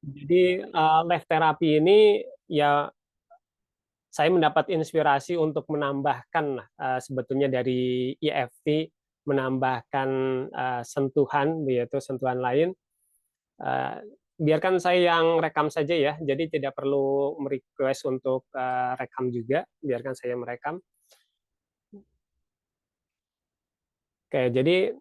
Jadi life therapy ini ya saya mendapat inspirasi untuk menambahkan sebetulnya dari EFT menambahkan sentuhan yaitu sentuhan lain. Eh, Biarkan saya yang rekam saja ya. Jadi tidak perlu merequest untuk rekam juga, biarkan saya merekam. Oke, jadi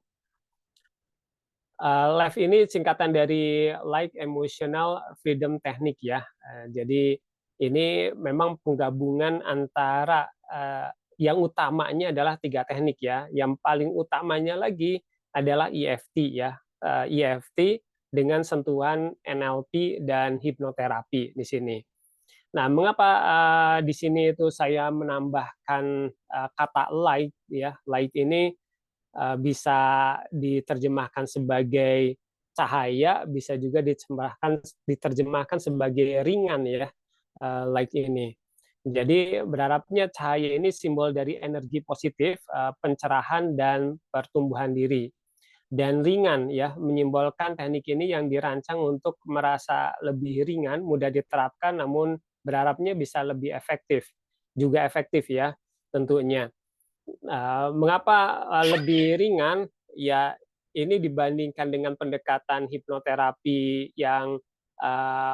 live ini singkatan dari Light Emotional Freedom Technique ya. Jadi ini memang penggabungan antara yang utamanya adalah 3 teknik ya. Yang paling utamanya lagi adalah EFT ya. EFT dengan sentuhan NLP dan hipnoterapi di sini. Nah, mengapa di sini itu saya menambahkan kata light ya? Light ini bisa diterjemahkan sebagai cahaya, bisa juga diterjemahkan sebagai ringan ya, light ini. Jadi berharapnya cahaya ini simbol dari energi positif, pencerahan dan pertumbuhan diri. Dan ringan ya, menyimbolkan teknik ini yang dirancang untuk merasa lebih ringan, mudah diterapkan, namun berharapnya bisa lebih efektif. Juga efektif ya, tentunya. Mengapa lebih ringan? Ya, ini dibandingkan dengan pendekatan hipnoterapi yang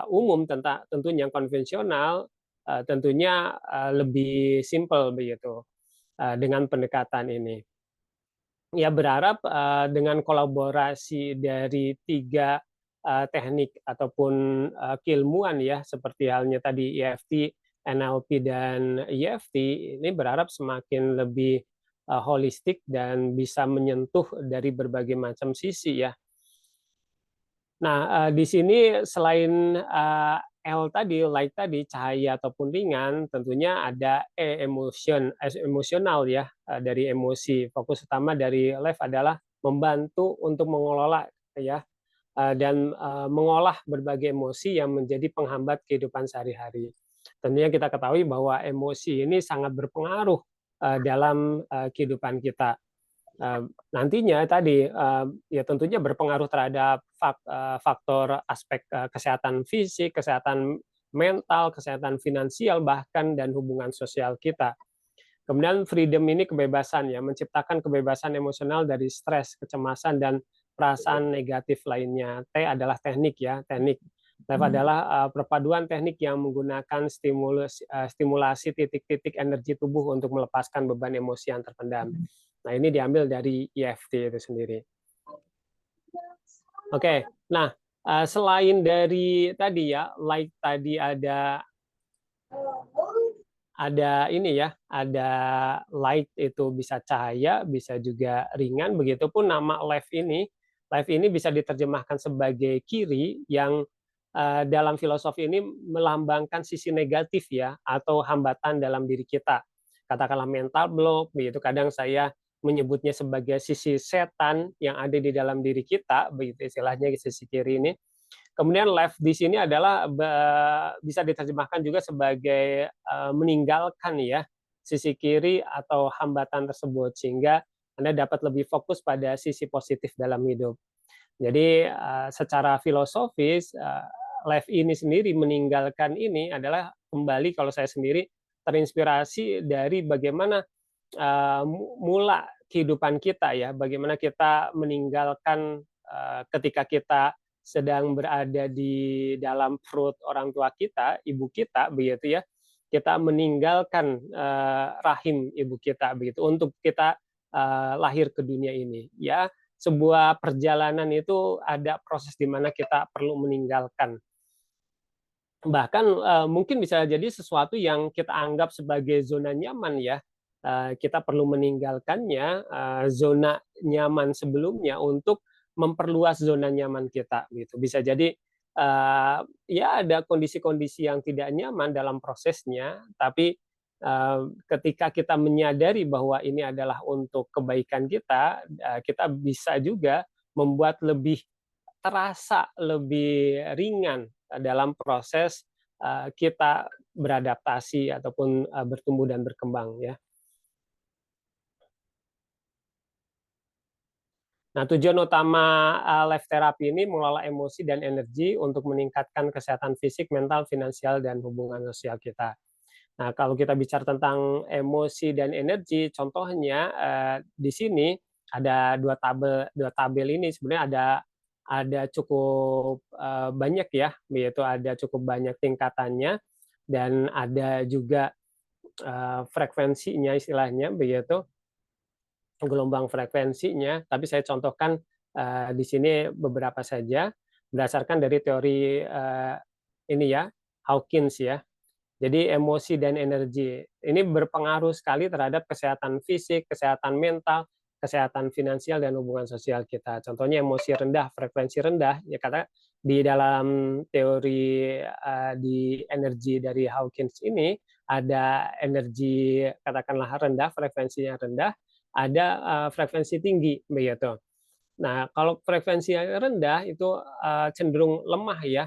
umum, tentunya yang konvensional, tentunya lebih simple begitu dengan pendekatan ini. Ya, berharap dengan kolaborasi dari 3 teknik ataupun keilmuan ya, seperti halnya tadi EFT, NLP dan EFT, ini berharap semakin lebih holistik dan bisa menyentuh dari berbagai macam sisi ya. Nah, di sini selain L tadi, light tadi, cahaya ataupun ringan, tentunya ada emosional ya, dari emosi. Fokus utama dari life adalah membantu untuk mengelola ya, dan mengolah berbagai emosi yang menjadi penghambat kehidupan sehari-hari. Tentunya kita ketahui bahwa emosi ini sangat berpengaruh dalam kehidupan kita. Nantinya tadi ya tentunya berpengaruh terhadap faktor aspek kesehatan fisik, kesehatan mental, kesehatan finansial bahkan dan hubungan sosial kita. Kemudian freedom ini kebebasan ya, menciptakan kebebasan emosional dari stres, kecemasan dan perasaan negatif lainnya. T adalah teknik ya, teknik. T adalah perpaduan teknik yang menggunakan stimulasi titik-titik energi tubuh untuk melepaskan beban emosi yang terpendam. Nah, ini diambil dari EFT itu sendiri. Oke, nah selain dari tadi ya, like tadi ada ini ya, ada light itu bisa cahaya, bisa juga ringan, begitupun nama life ini bisa diterjemahkan sebagai kiri yang dalam filosofi ini melambangkan sisi negatif ya, atau hambatan dalam diri kita. Katakanlah mental block, begitu kadang saya menyebutnya sebagai sisi setan yang ada di dalam diri kita, begitu istilahnya sisi kiri ini. Kemudian left di sini adalah bisa diterjemahkan juga sebagai meninggalkan ya sisi kiri atau hambatan tersebut sehingga Anda dapat lebih fokus pada sisi positif dalam hidup. Jadi secara filosofis left ini sendiri meninggalkan ini adalah kembali kalau saya sendiri terinspirasi dari bagaimana mula kehidupan kita ya, bagaimana kita meninggalkan ketika kita sedang berada di dalam perut orang tua kita, ibu kita, begitu ya, kita meninggalkan rahim ibu kita, begitu, untuk kita lahir ke dunia ini. Ya, sebuah perjalanan itu ada proses di mana kita perlu meninggalkan. Bahkan mungkin bisa jadi sesuatu yang kita anggap sebagai zona nyaman ya, kita perlu meninggalkannya, zona nyaman sebelumnya untuk memperluas zona nyaman kita gitu. Bisa jadi ya ada kondisi-kondisi yang tidak nyaman dalam prosesnya, tapi ketika kita menyadari bahwa ini adalah untuk kebaikan kita, kita bisa juga membuat lebih terasa lebih ringan dalam proses kita beradaptasi ataupun bertumbuh dan berkembang ya. Nah, tujuan utama life therapy ini mengelola emosi dan energi untuk meningkatkan kesehatan fisik, mental, finansial, dan hubungan sosial kita. Nah, kalau kita bicara tentang emosi dan energi, contohnya di sini ada dua tabel ini sebenarnya ada cukup banyak ya, yaitu ada cukup banyak tingkatannya dan ada juga frekuensinya istilahnya begitu, gelombang frekuensinya. Tapi saya contohkan di sini beberapa saja berdasarkan dari teori ini ya, Hawkins ya. Jadi emosi dan energi ini berpengaruh sekali terhadap kesehatan fisik, kesehatan mental, kesehatan finansial dan hubungan sosial kita. Contohnya emosi rendah, frekuensi rendah, ya karena di dalam teori di energi dari Hawkins ini ada energi katakanlah rendah, frekuensinya rendah, ada frekuensi tinggi begitu. Nah, kalau frekuensi yang rendah itu cenderung lemah ya,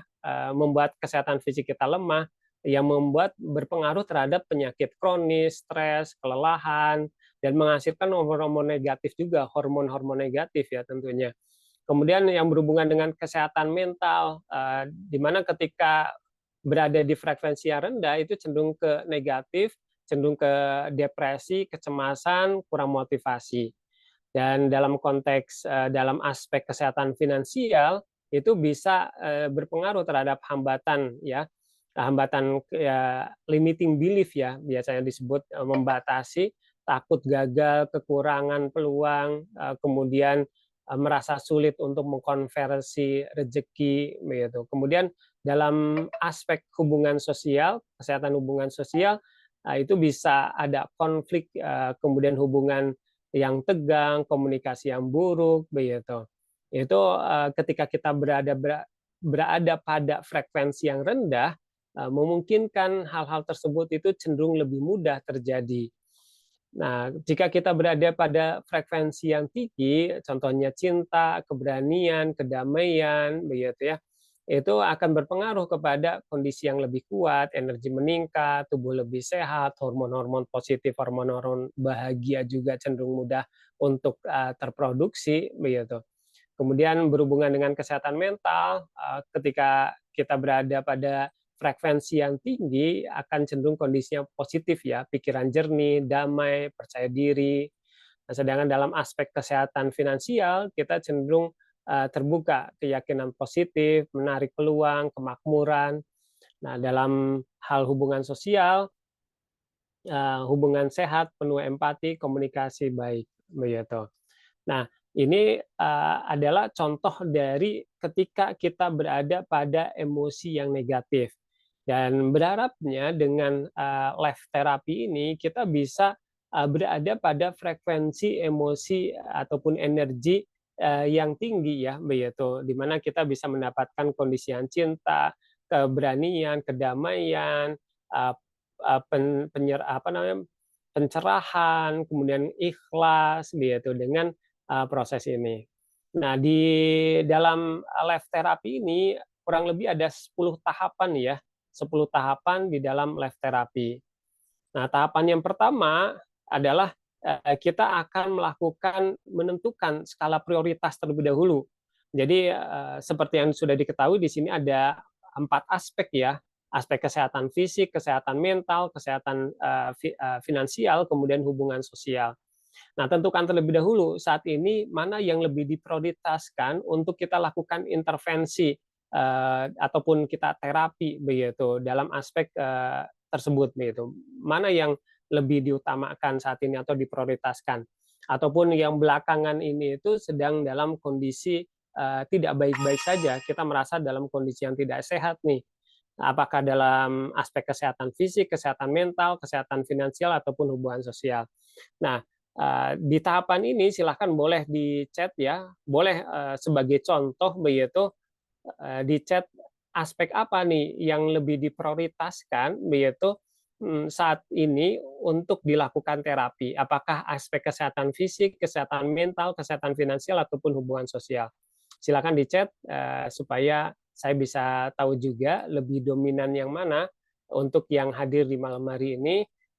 membuat kesehatan fisik kita lemah, yang membuat berpengaruh terhadap penyakit kronis, stres, kelelahan, dan menghasilkan hormon-hormon negatif juga, hormon-hormon negatif ya tentunya. Kemudian yang berhubungan dengan kesehatan mental, di mana ketika berada di frekuensi yang rendah itu cenderung ke negatif, cenderung ke depresi, kecemasan, kurang motivasi. Dan dalam konteks dalam aspek kesehatan finansial itu bisa berpengaruh terhadap hambatan ya, hambatan ya, limiting belief ya biasanya disebut, membatasi takut gagal, kekurangan peluang, kemudian merasa sulit untuk mengkonversi rezeki begitu. Kemudian dalam aspek hubungan sosial, kesehatan hubungan sosial itu bisa ada konflik, kemudian hubungan yang tegang, komunikasi yang buruk, begitu. Itu ketika kita berada pada frekuensi yang rendah, memungkinkan hal-hal tersebut itu cenderung lebih mudah terjadi. Nah, jika kita berada pada frekuensi yang tinggi, contohnya cinta, keberanian, kedamaian, begitu ya, itu akan berpengaruh kepada kondisi yang lebih kuat, energi meningkat, tubuh lebih sehat, hormon-hormon positif, hormon-hormon bahagia juga cenderung mudah untuk terproduksi, begitu. Kemudian berhubungan dengan kesehatan mental, ketika kita berada pada frekuensi yang tinggi akan cenderung kondisinya positif ya, pikiran jernih, damai, percaya diri. Nah, sedangkan dalam aspek kesehatan finansial kita cenderung terbuka, keyakinan positif, menarik peluang, kemakmuran. Nah, dalam hal hubungan sosial, hubungan sehat, penuh empati, komunikasi baik, begitu. Nah, ini adalah contoh dari ketika kita berada pada emosi yang negatif. Dan berharapnya dengan life therapy ini kita bisa berada pada frekuensi emosi ataupun energi yang tinggi ya, begitu. Di mana kita bisa mendapatkan kondisi yang cinta, keberanian, kedamaian, uh, apa namanya, pencerahan, kemudian ikhlas gitu dengan proses ini. Nah, di dalam life therapy ini kurang lebih ada 10 tahapan ya, 10 tahapan di dalam life therapy. Nah, tahapan yang pertama adalah kita akan menentukan skala prioritas terlebih dahulu. Jadi seperti yang sudah diketahui di sini ada 4 aspek ya, aspek kesehatan fisik, kesehatan mental, kesehatan finansial, kemudian hubungan sosial. Nah, tentukan terlebih dahulu saat ini mana yang lebih diprioritaskan untuk kita lakukan intervensi ataupun kita terapi begitu dalam aspek tersebut begitu. Mana yang lebih diutamakan saat ini atau diprioritaskan ataupun yang belakangan ini itu sedang dalam kondisi tidak baik-baik saja, kita merasa dalam kondisi yang tidak sehat nih. Apakah dalam aspek kesehatan fisik, kesehatan mental, kesehatan finansial ataupun hubungan sosial. Nah, di tahapan ini silahkan boleh di chat ya, boleh sebagai contoh begitu di chat aspek apa nih yang lebih diprioritaskan begitu saat ini untuk dilakukan terapi. Apakah aspek kesehatan fisik, kesehatan mental, kesehatan finansial ataupun hubungan sosial. Silakan di chat supaya saya bisa tahu juga lebih dominan yang mana untuk yang hadir di malam hari ini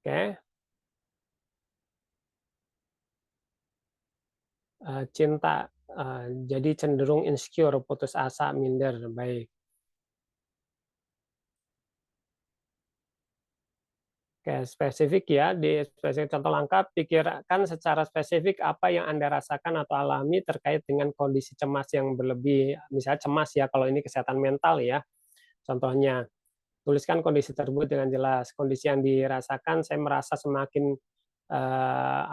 Oke, cinta, jadi cenderung insecure, putus asa, minder, baik. Oke, spesifik ya, di spesifik contoh lengkap, pikirkan secara spesifik apa yang Anda rasakan atau alami terkait dengan kondisi cemas yang berlebih. Misalnya cemas ya, kalau ini kesehatan mental ya. Contohnya, tuliskan kondisi tersebut dengan jelas. Kondisi yang dirasakan, saya merasa semakin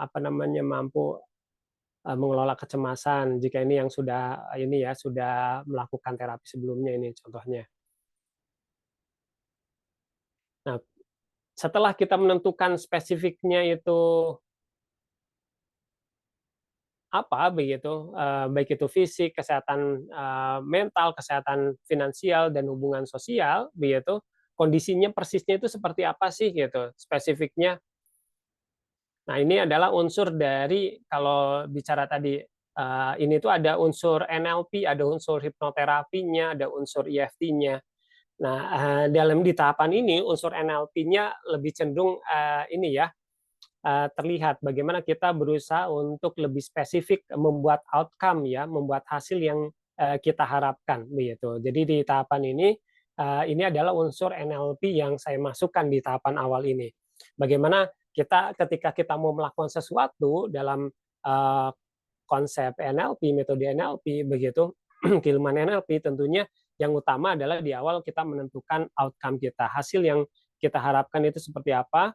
apa namanya mampu mengelola kecemasan. Jika ini yang sudah ini ya sudah melakukan terapi sebelumnya ini contohnya. Nah, setelah kita menentukan spesifiknya itu apa begitu, baik itu fisik, kesehatan mental, kesehatan finansial dan hubungan sosial begitu, kondisinya persisnya itu seperti apa sih gitu, spesifiknya. Nah, ini adalah unsur dari kalau bicara tadi ini tuh ada unsur NLP, ada unsur hipnoterapinya, ada unsur EFT-nya. Nah, dalam di tahapan ini unsur NLP-nya lebih cenderung ini ya terlihat bagaimana kita berusaha untuk lebih spesifik membuat outcome ya, membuat hasil yang kita harapkan begitu. Jadi di tahapan ini adalah unsur NLP yang saya masukkan di tahapan awal ini. Bagaimana kita ketika kita mau melakukan sesuatu dalam uh, konsep NLP, metode NLP begitu, keilmuan NLP tentunya yang utama adalah di awal kita menentukan outcome kita, hasil yang kita harapkan itu seperti apa,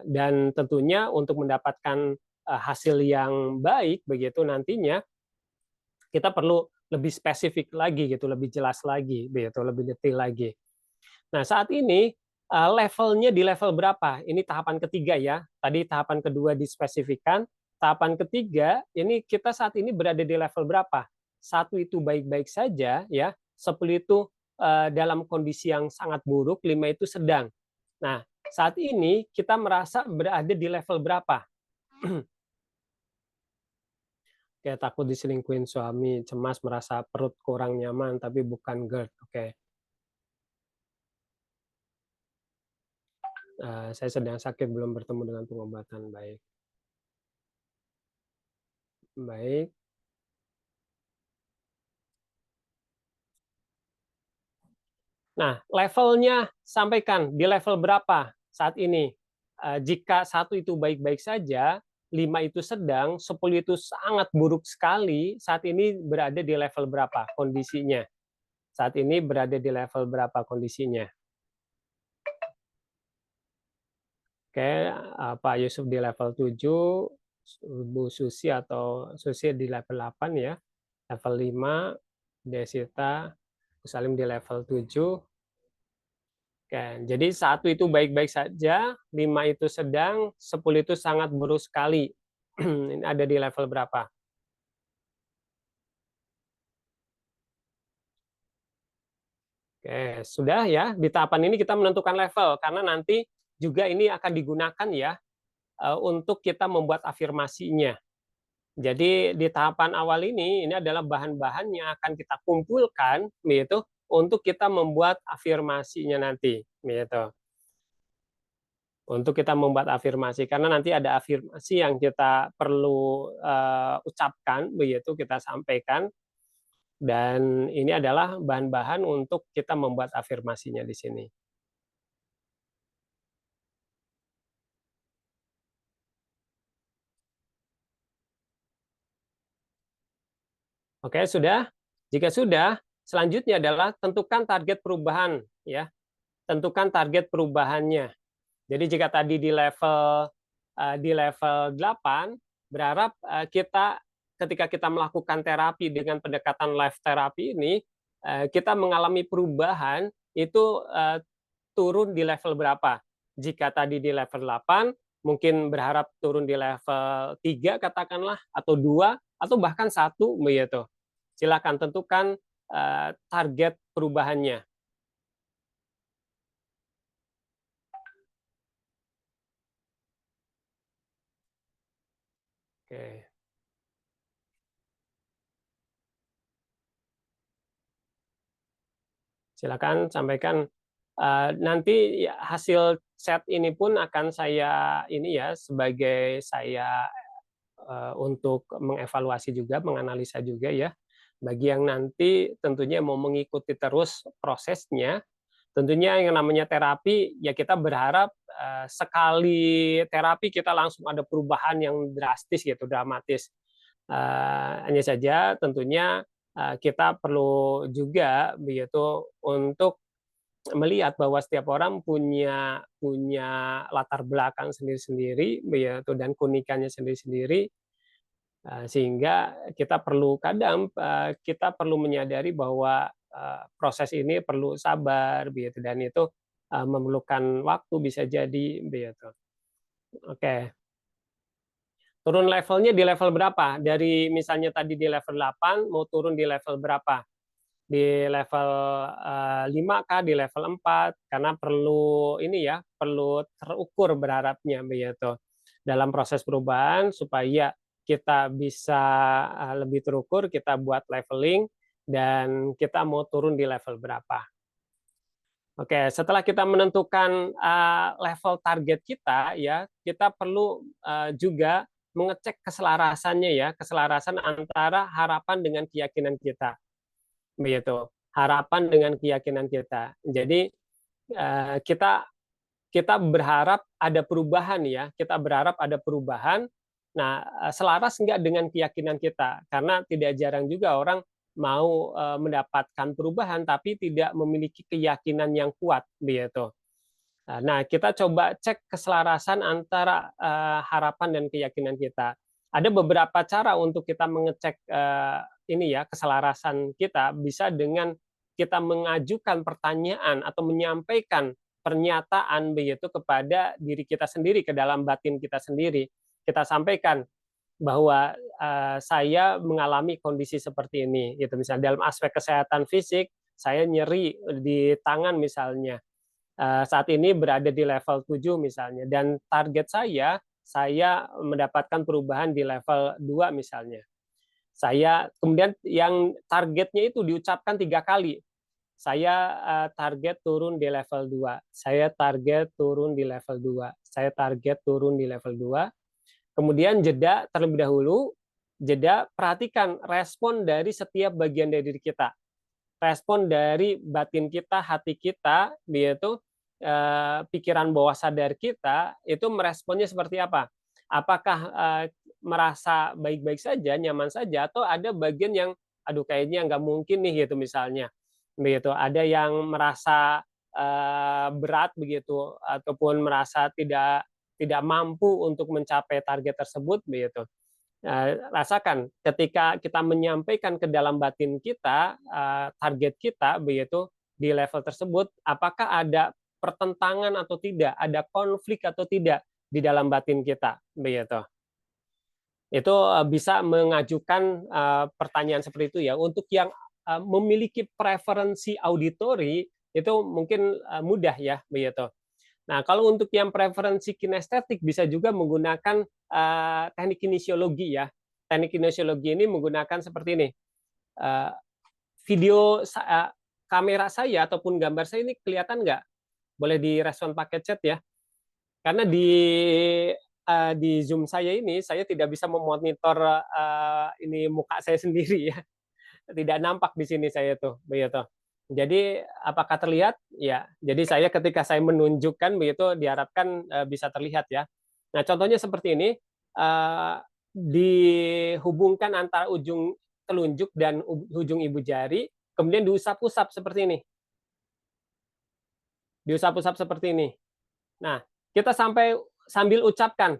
dan tentunya untuk mendapatkan hasil yang baik begitu nantinya kita perlu lebih spesifik lagi gitu, lebih jelas lagi begitu, lebih detail lagi. Nah, saat ini levelnya di level berapa? Ini tahapan ketiga ya. Tadi tahapan kedua dispesifikan, tahapan ketiga ini kita saat ini berada di level berapa? Satu itu baik-baik saja ya, 10 itu dalam kondisi yang sangat buruk, 5 itu sedang. Nah, saat ini kita merasa berada di level berapa? Kayak takut diselingkuhin suami, cemas merasa perut kurang nyaman tapi bukan GERD. Oke. Saya sedang sakit belum bertemu dengan pengobatan. Baik. Baik. Nah, levelnya sampaikan di level berapa saat ini. Jika satu itu baik-baik saja, 5 itu sedang, 10 itu sangat buruk sekali, saat ini berada di level berapa kondisinya? Saat ini berada di level berapa kondisinya? Oke, Pak Yusuf di level 7, Bu Susi atau Susi di level 8 ya. Level 5, Desita, Salim di level 7. Oke, jadi satu itu baik-baik saja, 5 itu sedang, 10 itu sangat buruk sekali. Ini ada di level berapa? Oke, sudah ya. Di tahapan ini kita menentukan level karena nanti juga ini akan digunakan ya untuk kita membuat afirmasinya. Jadi di tahapan awal ini adalah bahan-bahan yang akan kita kumpulkan gitu untuk kita membuat afirmasinya nanti gitu. Untuk kita membuat afirmasi karena nanti ada afirmasi yang kita perlu ucapkan begitu kita sampaikan dan ini adalah bahan-bahan untuk kita membuat afirmasinya di sini. Oke, sudah? Jika sudah, selanjutnya adalah tentukan target perubahan ya. Tentukan target perubahannya. Jadi jika tadi di level 8 berharap kita ketika kita melakukan terapi dengan pendekatan life therapy ini kita mengalami perubahan itu turun di level berapa? Jika tadi di level 8 mungkin berharap turun di level 3 katakanlah atau 2 atau bahkan 1 begitu. Silakan tentukan target perubahannya. Oke. Silakan sampaikan Nanti ya, hasil chat ini pun akan saya ini ya, sebagai saya untuk mengevaluasi juga, menganalisa juga ya. Bagi yang nanti tentunya mau mengikuti terus prosesnya, tentunya yang namanya terapi, ya kita berharap sekali terapi kita langsung ada perubahan yang drastis gitu, dramatis. Hanya saja tentunya kita perlu juga begitu untuk melihat bahwa setiap orang punya punya latar belakang sendiri-sendiri begitu dan keunikannya sendiri-sendiri. Sehingga kita perlu kadang, kita perlu menyadari bahwa, proses ini perlu sabar begitu dan itu, memerlukan waktu bisa jadi begitu. Oke, turun levelnya di level berapa? Dari misalnya tadi di level 8 mau turun di level berapa? Di level, 5 kah, di level 4? Karena perlu ini ya, perlu terukur berharapnya begitu. Dalam proses perubahan supaya kita bisa, lebih terukur, kita buat leveling dan kita mau turun di level berapa. Oke, setelah kita menentukan, level target kita ya, kita perlu, juga mengecek keselarasannya ya, keselarasan antara harapan dengan keyakinan kita. Begitu, harapan dengan keyakinan kita. Jadi, kita kita berharap ada perubahan ya, kita berharap ada perubahan. Nah, selaras enggak dengan keyakinan kita? Karena tidak jarang juga orang mau, mendapatkan perubahan tapi tidak memiliki keyakinan yang kuat, begitu. Nah, kita coba cek keselarasan antara, harapan dan keyakinan kita. Ada beberapa cara untuk kita mengecek, ini ya, keselarasan kita, bisa dengan kita mengajukan pertanyaan atau menyampaikan pernyataan begitu kepada diri kita sendiri, ke dalam batin kita sendiri. Kita sampaikan bahwa, saya mengalami kondisi seperti ini, gitu. Misalnya dalam aspek kesehatan fisik, saya nyeri di tangan misalnya, saat ini berada di level 7 misalnya, dan target saya mendapatkan perubahan di level 2 misalnya. Saya kemudian yang targetnya itu diucapkan 3 kali. Saya, target turun di level 2, saya target turun di level 2, saya target turun di level 2. Kemudian jeda terlebih dahulu, jeda perhatikan respon dari setiap bagian dari diri kita. Respon dari batin kita, hati kita, yaitu pikiran bawah sadar kita itu meresponnya seperti apa? Apakah merasa baik-baik saja, nyaman saja, atau ada bagian yang, aduh kayaknya nggak mungkin nih gitu misalnya, begitu. Ada yang merasa berat begitu, ataupun merasa tidak tidak mampu untuk mencapai target tersebut begitu. Rasakan ketika kita menyampaikan ke dalam batin kita, target kita begitu di level tersebut, apakah ada pertentangan atau tidak, ada konflik atau tidak di dalam batin kita, begitu. Itu, bisa mengajukan, pertanyaan seperti itu ya. Untuk yang, memiliki preferensi auditori, itu mungkin, mudah ya, begitu. Nah, kalau untuk yang preferensi kinestetik bisa juga menggunakan, teknik kinesiologi ya. Teknik kinesiologi ini menggunakan seperti ini, eee, video kamera saya ataupun gambar saya ini kelihatan nggak? Boleh direspon pakai chat ya. Karena di Zoom saya ini, saya tidak bisa memonitor, ini muka saya sendiri ya. Tidak nampak di sini saya tuh, begitu. Jadi apakah terlihat? Ya. Jadi saya ketika saya menunjukkan begitu diharapkan, bisa terlihat ya. Nah, contohnya seperti ini, eee, dihubungkan antara ujung telunjuk dan ujung ibu jari, kemudian diusap-usap seperti ini. Diusap-usap seperti ini. Nah, kita sambil ucapkan,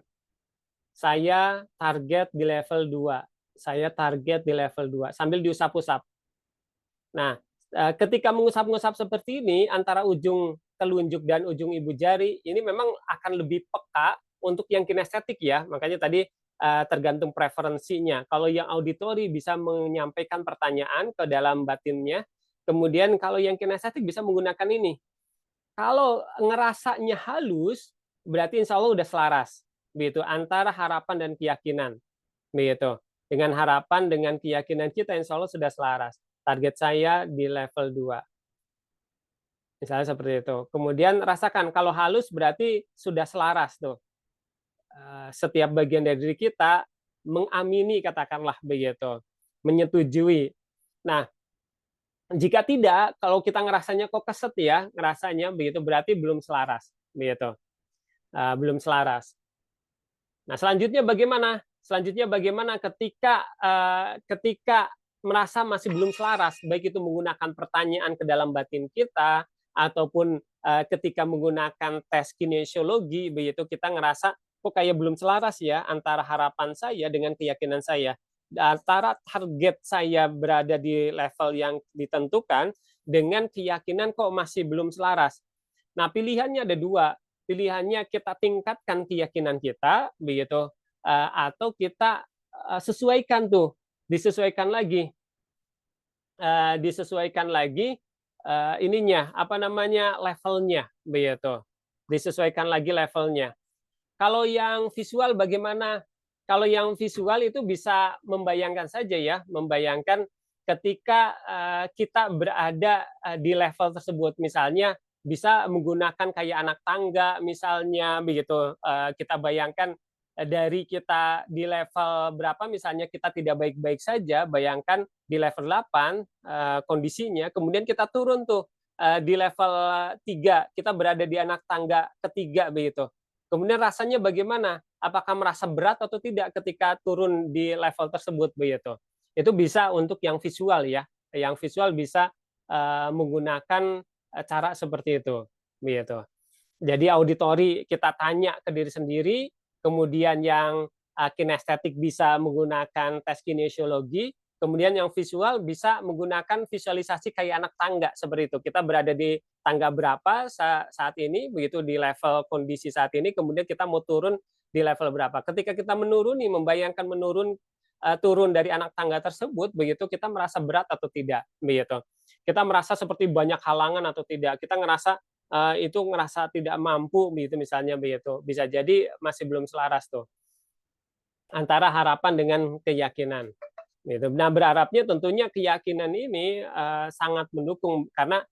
"Saya target di level 2, saya target di level 2," sambil diusap-usap. Nah, ketika mengusap-ngusap seperti ini antara ujung telunjuk dan ujung ibu jari, ini memang akan lebih peka untuk yang kinestetik ya, makanya tadi, tergantung preferensinya. Kalau yang auditori bisa menyampaikan pertanyaan ke dalam batinnya, kemudian kalau yang kinestetik bisa menggunakan ini. Kalau ngerasanya halus, berarti insya Allah udah selaras, begitu, antara harapan dan keyakinan. Begitu. Dengan harapan, dengan keyakinan kita insya Allah sudah selaras. Target saya di level 2. Misalnya seperti itu. Kemudian rasakan kalau halus berarti sudah selaras tuh. Setiap bagian dari diri kita mengamini katakanlah begitu, menyetujui. Nah, jika tidak, kalau kita ngerasanya kok keset ya, ngerasanya begitu berarti belum selaras, begitu. Belum selaras. Nah, selanjutnya bagaimana? Selanjutnya bagaimana ketika merasa masih belum selaras, baik itu menggunakan pertanyaan ke dalam batin kita ataupun ketika menggunakan tes kinesiologi, begitu kita ngerasa kok kayak belum selaras ya antara harapan saya dengan keyakinan saya. Antara target saya berada di level yang ditentukan dengan keyakinan kok masih belum selaras. Nah, pilihannya ada dua. Pilihannya kita tingkatkan keyakinan kita, begitu, atau kita sesuaikan tuh, disesuaikan lagi, disesuaikan lagi ininya apa namanya levelnya, begitu, disesuaikan lagi levelnya. Kalau yang visual bagaimana? Kalau yang visual itu bisa membayangkan saja ya, membayangkan ketika kita berada di level tersebut, misalnya bisa menggunakan kayak anak tangga misalnya begitu. Kita bayangkan dari kita di level berapa misalnya kita tidak baik-baik saja, bayangkan di level 8 kondisinya, kemudian kita turun tuh di level 3, kita berada di anak tangga ketiga begitu. Kemudian rasanya bagaimana? Apakah merasa berat atau tidak ketika turun di level tersebut begitu? Itu bisa untuk yang visual ya. Yang visual bisa menggunakan cara seperti itu, begitu. Jadi auditori kita tanya ke diri sendiri, kemudian yang kinestetik bisa menggunakan tes kinesiologi, kemudian yang visual bisa menggunakan visualisasi kayak anak tangga seperti itu. Kita berada di tangga berapa saat ini, begitu di level kondisi saat ini, kemudian kita mau turun di level berapa. Ketika kita menuruni, membayangkan turun dari anak tangga tersebut, begitu kita merasa berat atau tidak, begitu. Kita merasa seperti banyak halangan atau tidak. Kita ngerasa tidak mampu begitu misalnya begitu. Bisa jadi masih belum selaras tuh antara harapan dengan keyakinan. Gitu. Nah, berharapnya tentunya keyakinan ini sangat mendukung karena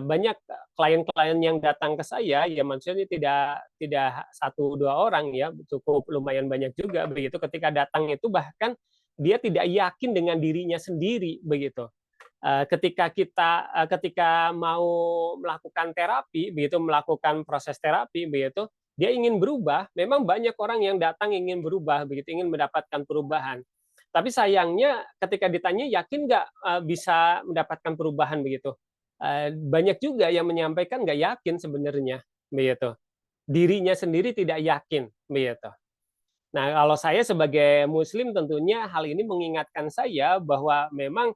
banyak klien-klien yang datang ke saya ya maksudnya tidak tidak satu dua orang ya, cukup lumayan banyak juga begitu. Ketika datang itu bahkan dia tidak yakin dengan dirinya sendiri begitu. Ketika mau melakukan terapi begitu, melakukan proses terapi begitu, dia ingin berubah. Memang banyak orang yang datang ingin berubah begitu, ingin mendapatkan perubahan. Tapi sayangnya ketika ditanya yakin nggak bisa mendapatkan perubahan begitu, banyak juga yang menyampaikan nggak yakin sebenarnya begitu, dirinya sendiri tidak yakin begitu. Nah, kalau saya sebagai muslim tentunya hal ini mengingatkan saya bahwa memang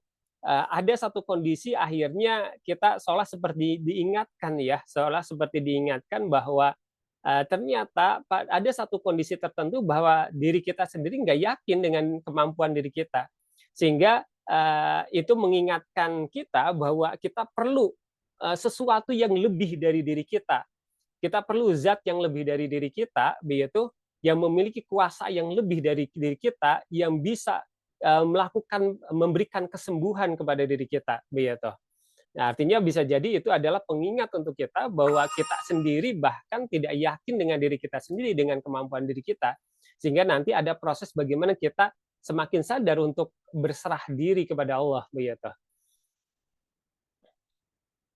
ada satu kondisi akhirnya kita seolah seperti diingatkan ya, seolah seperti diingatkan bahwa ternyata ada satu kondisi tertentu bahwa diri kita sendiri nggak yakin dengan kemampuan diri kita. Sehingga itu mengingatkan kita bahwa kita perlu sesuatu yang lebih dari diri kita. Kita perlu zat yang lebih dari diri kita, begitu, yang memiliki kuasa yang lebih dari diri kita, yang bisa memberikan kesembuhan kepada diri kita, begitu. Nah, artinya bisa jadi itu adalah pengingat untuk kita bahwa kita sendiri bahkan tidak yakin dengan diri kita sendiri, dengan kemampuan diri kita. Sehingga nanti ada proses bagaimana kita semakin sadar untuk berserah diri kepada Allah, begitu.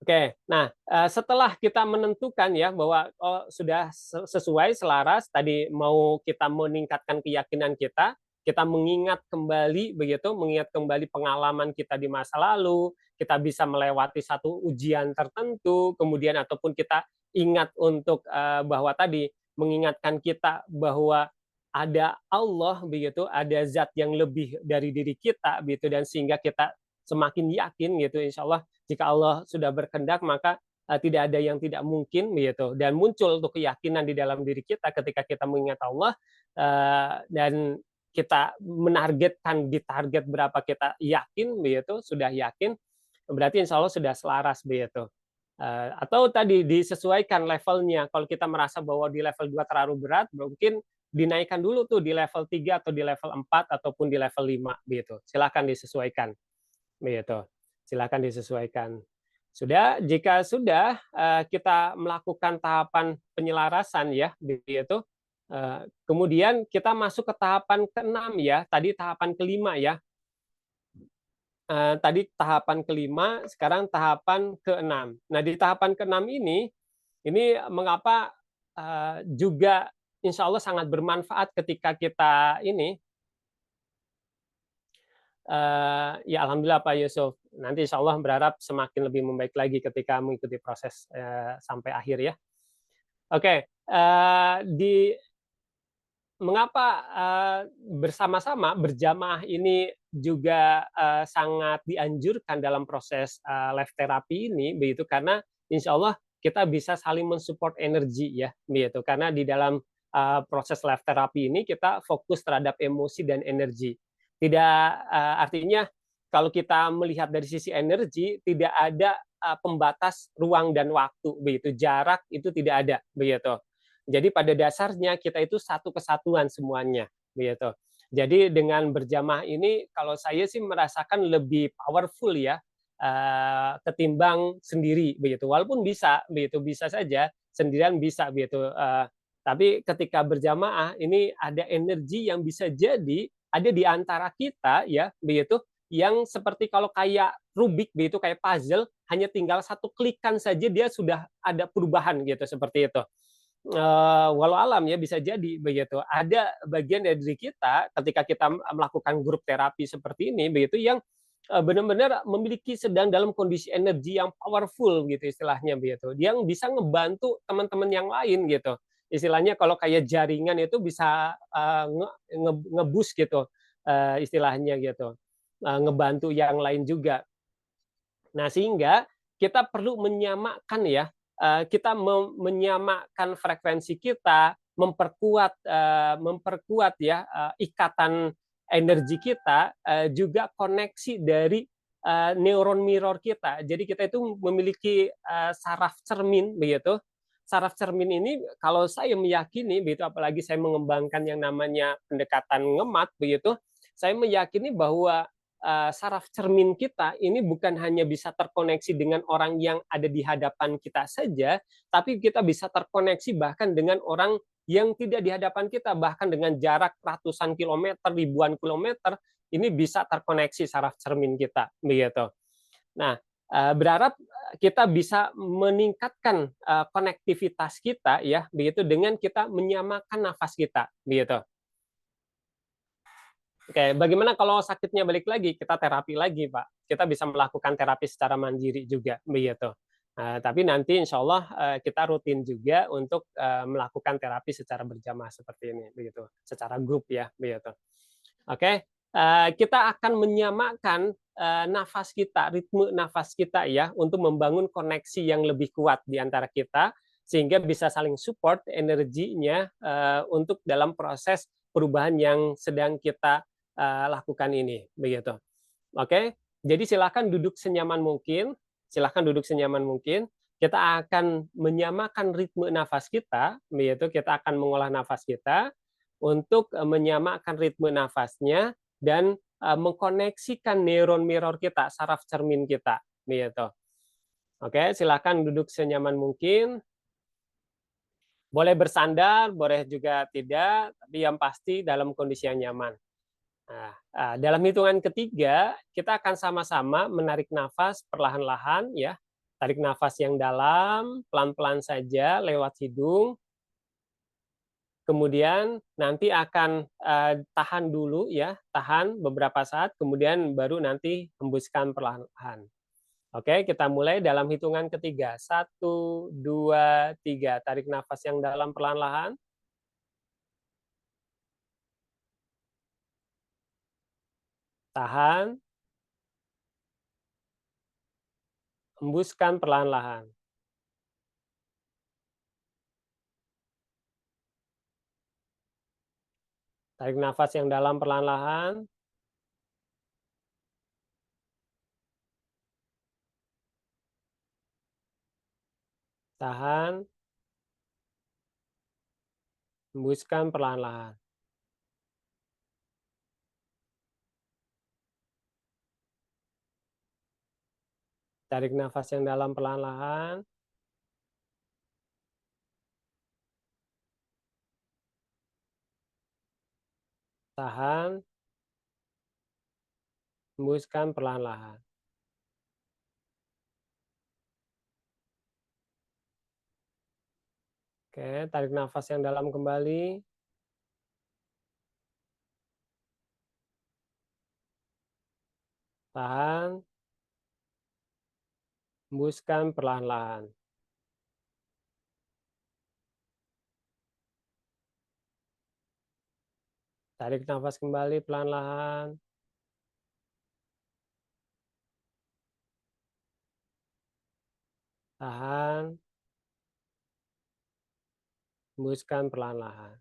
Oke, nah setelah kita menentukan ya bahwa sudah sesuai selaras tadi mau kita meningkatkan keyakinan kita mengingat kembali begitu, mengingat kembali pengalaman kita di masa lalu, kita bisa melewati satu ujian tertentu, kemudian ataupun kita ingat untuk bahwa tadi mengingatkan kita bahwa ada Allah begitu, ada zat yang lebih dari diri kita begitu dan sehingga kita semakin yakin gitu insya Allah jika Allah sudah berkehendak maka tidak ada yang tidak mungkin begitu dan muncul untuk keyakinan di dalam diri kita ketika kita mengingat Allah dan kita menargetkan di target berapa kita yakin begitu sudah yakin berarti insya Allah sudah selaras begitu. Atau tadi disesuaikan levelnya kalau kita merasa bahwa di level 2 terlalu berat mungkin dinaikkan dulu tuh di level 3 atau di level 4 ataupun di level 5 begitu. Silakan disesuaikan begitu. Silakan disesuaikan. Sudah, jika sudah kita melakukan tahapan penyelarasan ya, begitu. Kemudian kita masuk ke tahapan keenam ya. Tadi tahapan kelima ya. Tadi tahapan kelima, sekarang tahapan keenam. Nah, di tahapan keenam ini mengapa juga insya Allah sangat bermanfaat ketika kita ini ya alhamdulillah Pak Yusuf. Nanti insya Allah berharap semakin lebih membaik lagi ketika mengikuti proses sampai akhir ya. Oke, di mengapa bersama-sama berjamaah ini juga sangat dianjurkan dalam proses life therapy ini, begitu karena insya Allah kita bisa saling mensupport energi ya, begitu karena di dalam proses life therapy ini kita fokus terhadap emosi dan energi. Tidak artinya kalau kita melihat dari sisi energi tidak ada pembatas ruang dan waktu, begitu jarak itu tidak ada, begitu. Jadi pada dasarnya kita itu satu kesatuan semuanya, begitu. Jadi dengan berjamaah ini kalau saya sih merasakan lebih powerful ya ketimbang sendiri begitu. Walaupun bisa begitu, bisa saja sendirian bisa begitu. Tapi ketika berjamaah ini ada energi yang bisa jadi ada di antara kita ya begitu yang seperti kalau kayak Rubik begitu kayak puzzle hanya tinggal satu klikan saja dia sudah ada perubahan gitu seperti itu. Walau alam ya bisa jadi begitu. Ada bagian dari diri kita ketika kita melakukan grup terapi seperti ini begitu yang benar-benar memiliki sedang dalam kondisi energi yang powerful gitu istilahnya begitu. Yang bisa ngebantu teman-teman yang lain gitu. Istilahnya kalau kayak jaringan itu bisa ngebus gitu istilahnya gitu. Ngebantu yang lain juga. Nah, sehingga kita perlu menyamakan ya, kita menyamakan frekuensi kita, memperkuat ya ikatan energi kita, juga koneksi dari neuron mirror kita. Jadi kita itu memiliki saraf cermin begitu. Saraf cermin ini kalau saya meyakini begitu, apalagi saya mengembangkan yang namanya pendekatan ngemat begitu, saya meyakini bahwa saraf cermin kita ini bukan hanya bisa terkoneksi dengan orang yang ada di hadapan kita saja, tapi kita bisa terkoneksi bahkan dengan orang yang tidak di hadapan kita, bahkan dengan jarak ratusan kilometer, ribuan kilometer, ini bisa terkoneksi saraf cermin kita, begitu. Nah, berharap kita bisa meningkatkan konektivitas kita ya, begitu dengan kita menyamakan nafas kita, begitu. Oke, bagaimana kalau sakitnya balik lagi, kita terapi lagi, Pak. Kita bisa melakukan terapi secara mandiri juga, begitu. Tapi nanti insya Allah kita rutin juga untuk melakukan terapi secara berjamaah seperti ini, begitu. Secara grup ya, begitu. Oke, kita akan menyamakan nafas kita, ritme nafas kita ya, untuk membangun koneksi yang lebih kuat di antara kita, sehingga bisa saling support energinya untuk dalam proses perubahan yang sedang kita lakukan ini, begitu. Oke, jadi silakan duduk senyaman mungkin, silakan duduk senyaman mungkin. Kita akan menyamakan ritme nafas kita, begitu. Kita akan mengolah nafas kita untuk menyamakan ritme nafasnya dan mengkoneksikan neuron mirror kita, saraf cermin kita, begitu. Oke, silakan duduk senyaman mungkin. Boleh bersandar, boleh juga tidak, tapi yang pasti dalam kondisi yang nyaman. Nah, dalam hitungan ketiga, kita akan sama-sama menarik nafas perlahan-lahan ya. Tarik nafas yang dalam, pelan-pelan saja lewat hidung. Kemudian nanti akan tahan dulu ya, tahan beberapa saat, kemudian baru nanti hembuskan perlahan-lahan. Oke, kita mulai dalam hitungan ketiga. 1, 2, 3. Tarik nafas yang dalam perlahan-lahan. Tahan, hembuskan perlahan-lahan. Tarik nafas yang dalam perlahan-lahan. Tahan, hembuskan perlahan-lahan. Tarik nafas yang dalam perlahan-lahan. Tahan. Hembuskan perlahan-lahan. Oke, tarik nafas yang dalam kembali. Tahan. Hembuskan perlahan-lahan. Tarik nafas kembali pelan-lahan. Tahan. Hembuskan perlahan-lahan.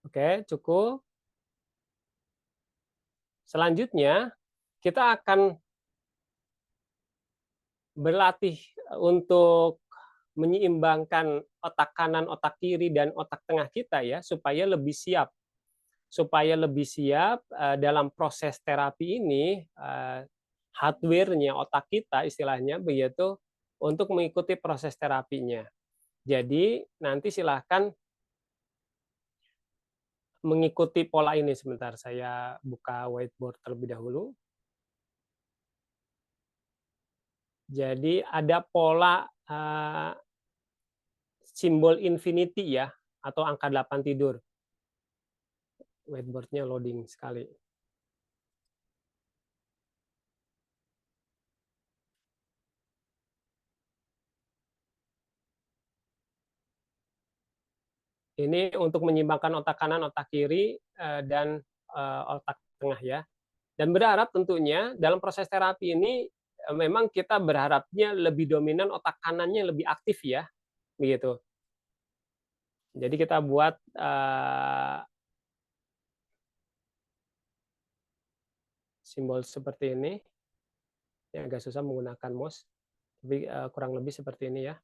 Oke, cukup. Selanjutnya, kita akan berlatih untuk menyeimbangkan otak kanan, otak kiri, dan otak tengah kita ya, supaya lebih siap. Supaya lebih siap dalam proses terapi ini, hardware-nya otak kita istilahnya begitu, untuk mengikuti proses terapinya. Jadi nanti silahkan mengikuti pola ini. Sebentar, saya buka whiteboard terlebih dahulu. Jadi ada pola simbol infinity ya, atau angka 8 tidur. Whiteboard-nya loading sekali. Ini untuk menyimbangkan otak kanan, otak kiri, dan otak tengah ya. Dan berharap tentunya dalam proses terapi ini memang kita berharapnya lebih dominan otak kanannya lebih aktif ya, begitu. Jadi kita buat simbol seperti ini. Ini agak susah menggunakan mouse, tapi kurang lebih seperti ini ya.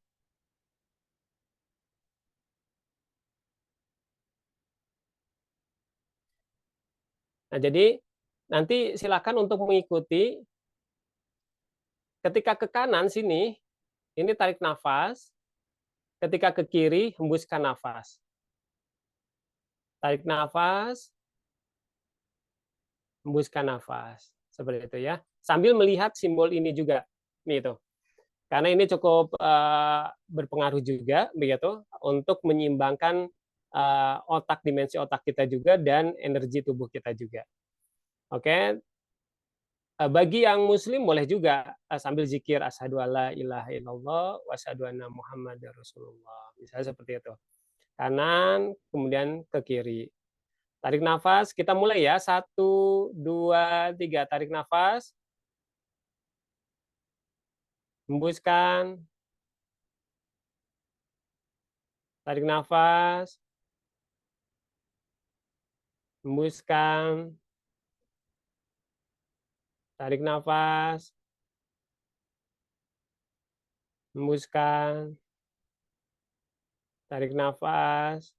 Nah, jadi nanti silakan untuk mengikuti. Ketika ke kanan sini, ini tarik nafas. Ketika ke kiri, hembuskan nafas. Tarik nafas, hembuskan nafas. Seperti itu ya. Sambil melihat simbol ini juga. Gitu. Karena ini cukup berpengaruh juga begitu untuk menyeimbangkan otak, dimensi otak kita juga, dan energi tubuh kita juga. Oke. Bagi yang muslim boleh juga sambil zikir asyhadu alla ilaha illallah wa asyhadu anna muhammadar rasulullah. Misalnya seperti itu. Kanan, kemudian ke kiri. Tarik nafas, kita mulai ya. 1, 2, 3. Tarik nafas. Hembuskan. Tarik nafas. Hembuskan. Tarik nafas. Hembuskan. Tarik nafas.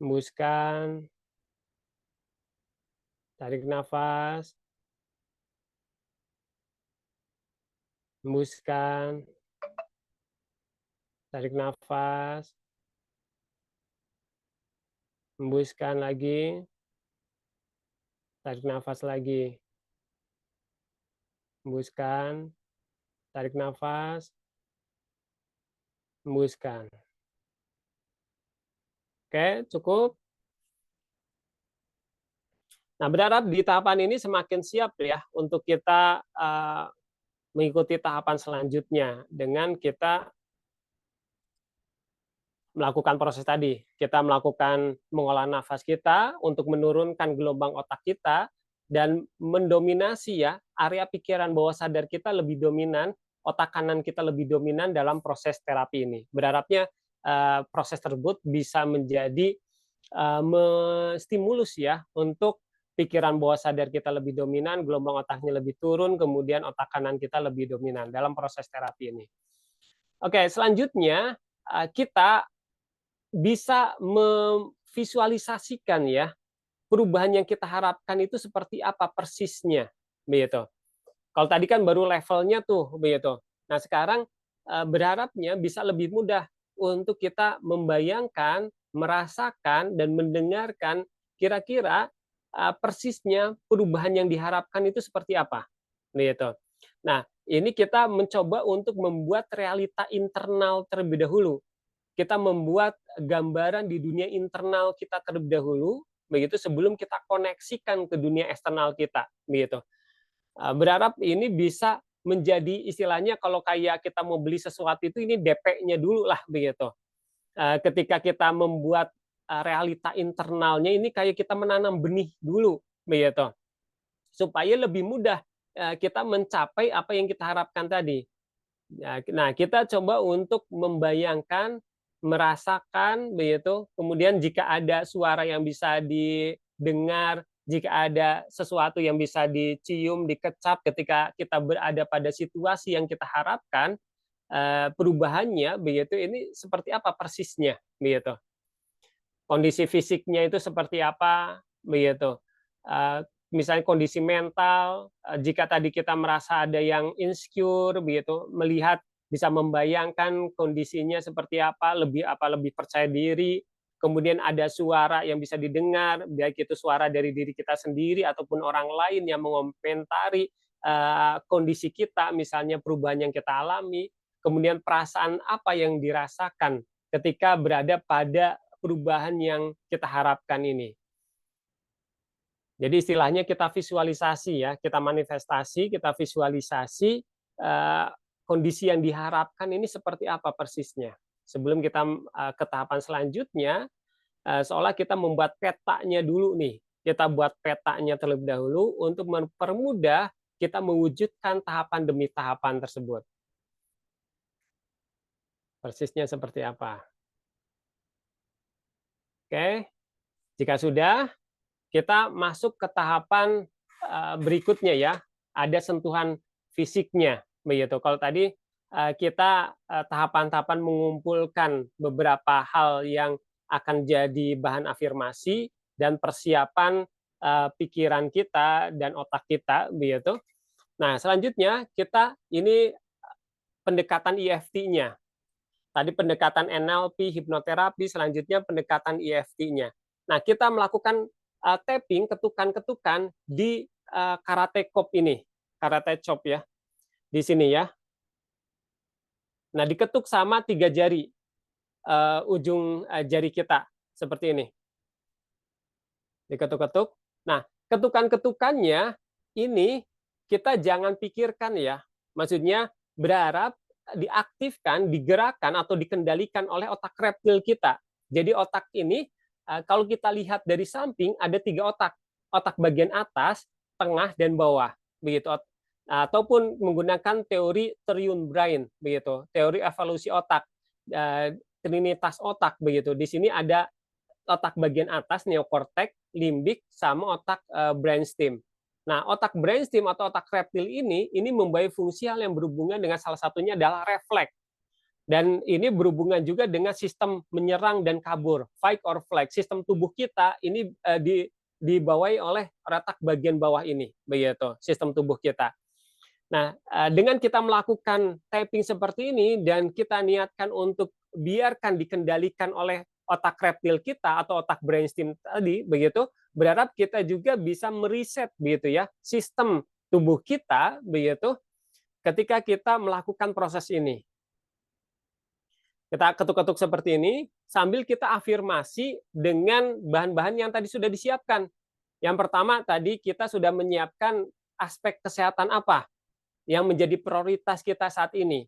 Hembuskan. Tarik nafas. Hembuskan. Tarik nafas. Hembuskan lagi. Tarik nafas lagi. Hembuskan. Tarik nafas. Hembuskan. Oke, cukup. Nah, berharap di tahapan ini semakin siap ya untuk kita mengikuti tahapan selanjutnya dengan kita melakukan proses tadi. Kita melakukan mengolah nafas kita untuk menurunkan gelombang otak kita dan mendominasi ya area pikiran bawah sadar kita lebih dominan, otak kanan kita lebih dominan dalam proses terapi ini. Berharapnya proses tersebut bisa menjadi stimulus ya untuk pikiran bawah sadar kita lebih dominan, gelombang otaknya lebih turun, kemudian otak kanan kita lebih dominan dalam proses terapi ini. Oke, selanjutnya kita bisa memvisualisasikan ya perubahan yang kita harapkan itu seperti apa persisnya, begitu. Kalau tadi kan baru levelnya tuh, begitu. Nah sekarang berharapnya bisa lebih mudah untuk kita membayangkan, merasakan, dan mendengarkan kira-kira persisnya perubahan yang diharapkan itu seperti apa, begitu. Nah ini kita mencoba untuk membuat realita internal terlebih dahulu. Kita membuat gambaran di dunia internal kita terlebih dahulu, begitu sebelum kita koneksikan ke dunia eksternal kita, begitu. Berharap ini bisa menjadi istilahnya kalau kayak kita mau beli sesuatu itu ini DP-nya dulu lah begitu. Ketika kita membuat realita internalnya ini kayak kita menanam benih dulu begitu. Supaya lebih mudah kita mencapai apa yang kita harapkan tadi. Nah, kita coba untuk membayangkan, merasakan begitu, kemudian jika ada suara yang bisa didengar, jika ada sesuatu yang bisa dicium, dikecap ketika kita berada pada situasi yang kita harapkan, perubahannya begitu, ini seperti apa persisnya, begitu. Kondisi fisiknya itu seperti apa, begitu. Misalnya kondisi mental, jika tadi kita merasa ada yang insecure, begitu, melihat bisa membayangkan kondisinya seperti apa, lebih percaya diri, kemudian ada suara yang bisa didengar, baik itu suara dari diri kita sendiri ataupun orang lain yang mengomentari kondisi kita, misalnya perubahan yang kita alami, kemudian perasaan apa yang dirasakan ketika berada pada perubahan yang kita harapkan ini. Jadi istilahnya kita visualisasi ya, kita manifestasi, kita visualisasi kondisi yang diharapkan ini seperti apa persisnya. Sebelum kita ke tahapan selanjutnya, seolah kita membuat petanya dulu nih. Kita buat petanya terlebih dahulu untuk mempermudah kita mewujudkan tahapan demi tahapan tersebut. Persisnya seperti apa. Oke, jika sudah, kita masuk ke tahapan berikutnya ya, ada sentuhan fisiknya begitu. Kalau tadi kita tahapan-tahapan mengumpulkan beberapa hal yang akan jadi bahan afirmasi dan persiapan pikiran kita dan otak kita begitu. Nah, selanjutnya kita ini pendekatan EFT-nya. Tadi pendekatan NLP, hipnoterapi, selanjutnya pendekatan EFT-nya. Nah, kita melakukan tapping, ketukan-ketukan di karate chop ini, karate chop ya, di sini ya. Nah, diketuk sama 3 jari, ujung jari kita, seperti ini. Diketuk-ketuk. Nah, ketukan-ketukannya ini kita jangan pikirkan ya, maksudnya berharap diaktifkan, digerakkan atau dikendalikan oleh otak reptil kita. Jadi otak ini kalau kita lihat dari samping ada 3 otak. Otak bagian atas, tengah dan bawah. Begitu. Ataupun menggunakan teori triune brain begitu. Teori evolusi otak. Trinitas otak begitu. Di sini ada otak bagian atas neokortex, limbik sama otak brainstem. Nah, otak brainstem atau otak reptil ini mempunyai fungsi hal yang berhubungan dengan salah satunya adalah refleks. Dan ini berhubungan juga dengan sistem menyerang dan kabur, fight or flight. Sistem tubuh kita ini dibawahi oleh otak bagian bawah ini, begitu, sistem tubuh kita. Nah, dengan kita melakukan tapping seperti ini dan kita niatkan untuk biarkan dikendalikan oleh otak reptil kita atau otak brainstem tadi, begitu, berharap kita juga bisa meriset begitu ya sistem tubuh kita begitu ketika kita melakukan proses ini. Kita ketuk-ketuk seperti ini sambil kita afirmasi dengan bahan-bahan yang tadi sudah disiapkan. Yang pertama tadi kita sudah menyiapkan aspek kesehatan apa yang menjadi prioritas kita saat ini.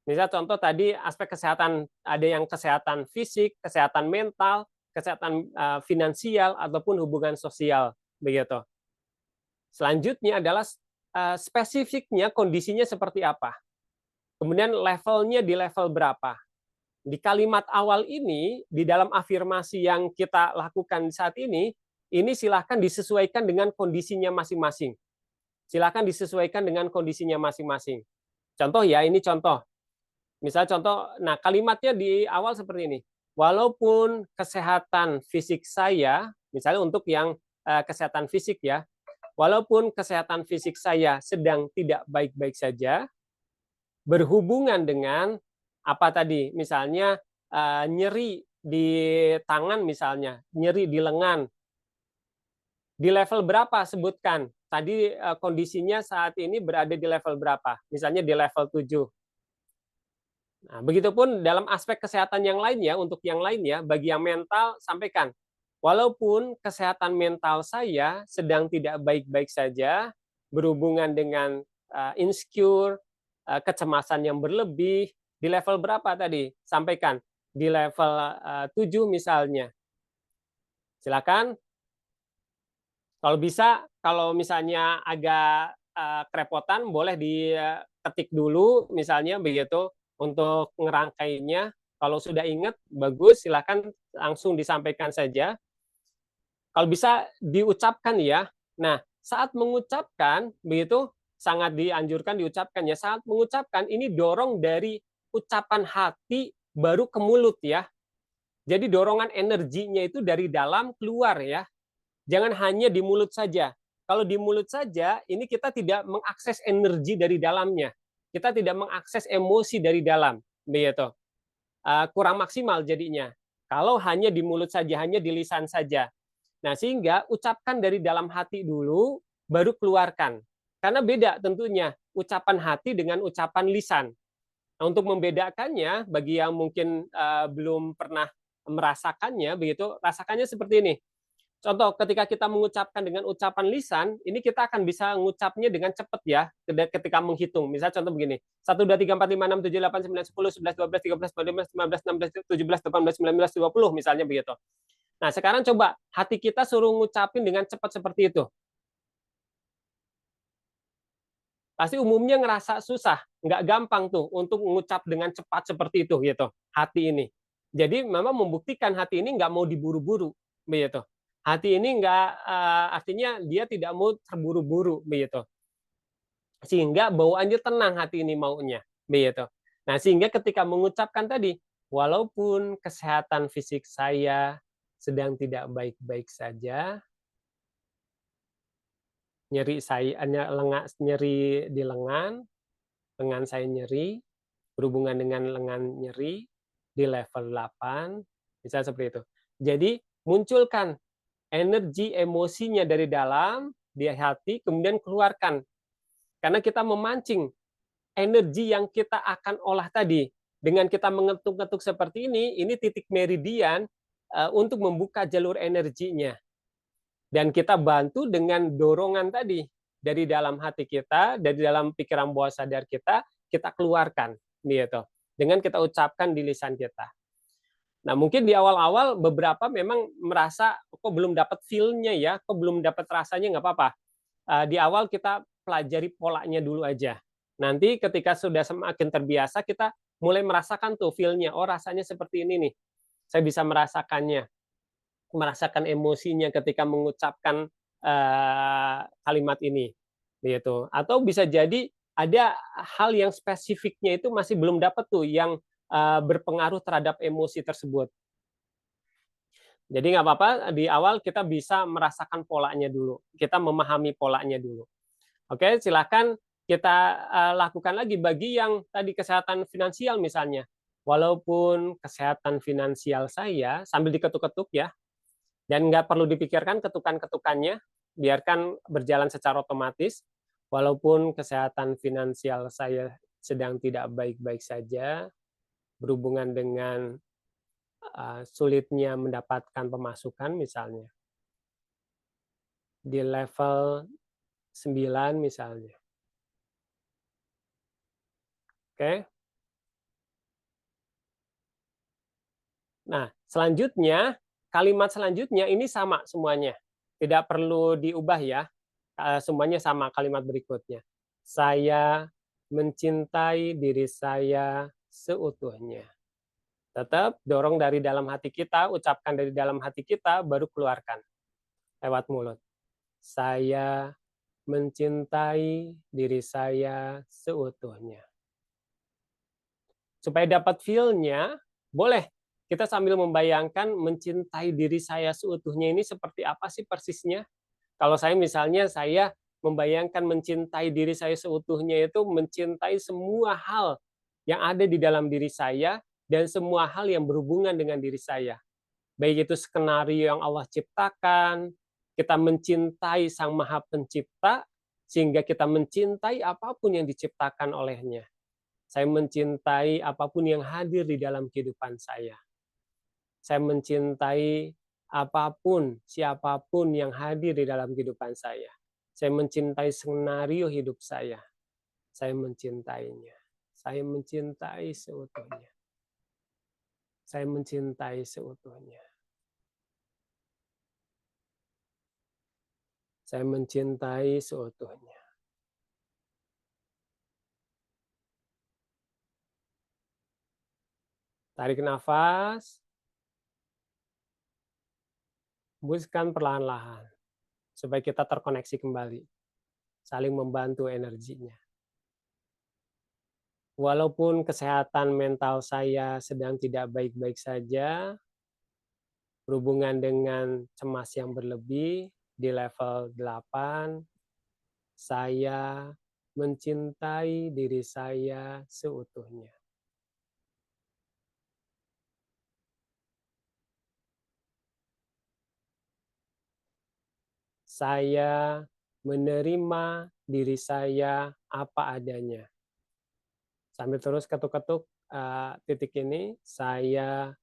Misal contoh tadi aspek kesehatan, ada yang kesehatan fisik, kesehatan mental, kesehatan finansial ataupun hubungan sosial begitu. Selanjutnya adalah spesifiknya kondisinya seperti apa. Kemudian levelnya di level berapa. Di kalimat awal ini, di dalam afirmasi yang kita lakukan saat ini silahkan disesuaikan dengan kondisinya masing-masing. Silahkan disesuaikan dengan kondisinya masing-masing. Contoh ya, ini contoh. Misal contoh, nah kalimatnya di awal seperti ini. Walaupun kesehatan fisik saya Misalnya untuk yang kesehatan fisik ya. Walaupun kesehatan fisik saya sedang tidak baik-baik saja, berhubungan dengan apa tadi, misalnya nyeri di tangan misalnya, nyeri di lengan, di level berapa sebutkan? Tadi kondisinya saat ini berada di level berapa? Misalnya di level 7. Nah, begitupun dalam aspek kesehatan yang lain ya, untuk yang lain ya, bagi yang mental, sampaikan. Walaupun kesehatan mental saya sedang tidak baik-baik saja, berhubungan dengan insecure, kecemasan yang berlebih, di level berapa tadi? Sampaikan. Di level 7 misalnya. Silakan. Kalau bisa, kalau misalnya agak kerepotan, boleh diketik dulu misalnya begitu untuk ngerangkainya. Kalau sudah ingat, bagus, silakan langsung disampaikan saja. Kalau bisa diucapkan ya. Nah, saat mengucapkan begitu sangat dianjurkan diucapkan ya. Saat mengucapkan ini dorong dari ucapan hati baru ke mulut ya. Jadi dorongan energinya itu dari dalam keluar ya. Jangan hanya di mulut saja. Kalau di mulut saja, ini kita tidak mengakses energi dari dalamnya. Kita tidak mengakses emosi dari dalam, begitu. Kurang maksimal jadinya. Kalau hanya di mulut saja, hanya di lisan saja. Nah, sehingga ucapkan dari dalam hati dulu, baru keluarkan. Karena beda tentunya ucapan hati dengan ucapan lisan. Nah, untuk membedakannya, bagi yang mungkin belum pernah merasakannya, begitu, rasakannya seperti ini. Contoh, ketika kita mengucapkan dengan ucapan lisan, ini kita akan bisa mengucapnya dengan cepat ya, ketika menghitung. Misal contoh begini, 1, 2, 3, 4, 5, 6, 7, 8, 9, 10, 11, 12, 13, 14, 15, 16, 17, 18, 19, 20, misalnya begitu. Nah, sekarang coba hati kita suruh ngucapin dengan cepat seperti itu. Pasti umumnya ngerasa susah, nggak gampang tuh untuk mengucap dengan cepat seperti itu gitu, hati ini. Jadi memang membuktikan hati ini nggak mau diburu-buru, begitu. Hati ini nggak artinya dia tidak mau terburu-buru, begitu. Sehingga bawaannya tenang hati ini maunya, begitu. Nah, sehingga ketika mengucapkan tadi, walaupun kesehatan fisik saya sedang tidak baik-baik saja, nyeri di lengan saya nyeri, berhubungan dengan lengan nyeri di level 8, bisa seperti itu. Jadi munculkan energi emosinya dari dalam, di hati, kemudian keluarkan. Karena kita memancing energi yang kita akan olah tadi. Dengan kita mengetuk-ketuk seperti ini titik meridian untuk membuka jalur energinya. Dan kita bantu dengan dorongan tadi dari dalam hati kita, dari dalam pikiran bawah sadar kita keluarkan gitu. Dengan kita ucapkan di lisan kita. Nah, mungkin di awal-awal beberapa memang merasa kok belum dapat feel-nya ya, kok belum dapat rasanya, nggak apa-apa. Di awal kita pelajari polanya dulu aja. Nanti ketika sudah semakin terbiasa, kita mulai merasakan tuh feel-nya. Oh, rasanya seperti ini nih. Saya bisa merasakannya. Merasakan emosinya ketika mengucapkan kalimat ini. Gitu. Atau bisa jadi ada hal yang spesifiknya itu masih belum dapat tuh yang berpengaruh terhadap emosi tersebut. Jadi nggak apa-apa, di awal kita bisa merasakan polanya dulu, kita memahami polanya dulu. Oke, silakan kita lakukan lagi bagi yang tadi kesehatan finansial misalnya. Walaupun kesehatan finansial saya sambil diketuk-ketuk ya, dan nggak perlu dipikirkan ketukan-ketukannya, biarkan berjalan secara otomatis. Walaupun kesehatan finansial saya sedang tidak baik-baik saja, berhubungan dengan sulitnya mendapatkan pemasukan misalnya, di level 9 misalnya. Oke. Nah, selanjutnya, kalimat selanjutnya ini sama semuanya. Tidak perlu diubah ya. Semuanya sama kalimat berikutnya. Saya mencintai diri saya seutuhnya. Tetap dorong dari dalam hati kita, ucapkan dari dalam hati kita, baru keluarkan lewat mulut. Saya mencintai diri saya seutuhnya. Supaya dapat feel-nya, boleh kita sambil membayangkan mencintai diri saya seutuhnya ini seperti apa sih persisnya? Kalau saya misalnya saya membayangkan mencintai diri saya seutuhnya itu mencintai semua hal yang ada di dalam diri saya dan semua hal yang berhubungan dengan diri saya. Baik itu skenario yang Allah ciptakan, kita mencintai Sang Maha Pencipta, sehingga kita mencintai apapun yang diciptakan olehnya. Saya mencintai apapun yang hadir di dalam kehidupan saya. Saya mencintai apapun, siapapun yang hadir di dalam kehidupan saya. Saya mencintai skenario hidup saya. Saya mencintainya. Saya mencintai seutuhnya. Saya mencintai seutuhnya. Saya mencintai seutuhnya. Tarik nafas, hembuskan perlahan-lahan supaya kita terkoneksi kembali, saling membantu energinya. Walaupun kesehatan mental saya sedang tidak baik-baik saja, berhubungan dengan cemas yang berlebih di level 8, saya mencintai diri saya seutuhnya. Saya menerima diri saya apa adanya. Sambil terus ketuk-ketuk titik ini, saya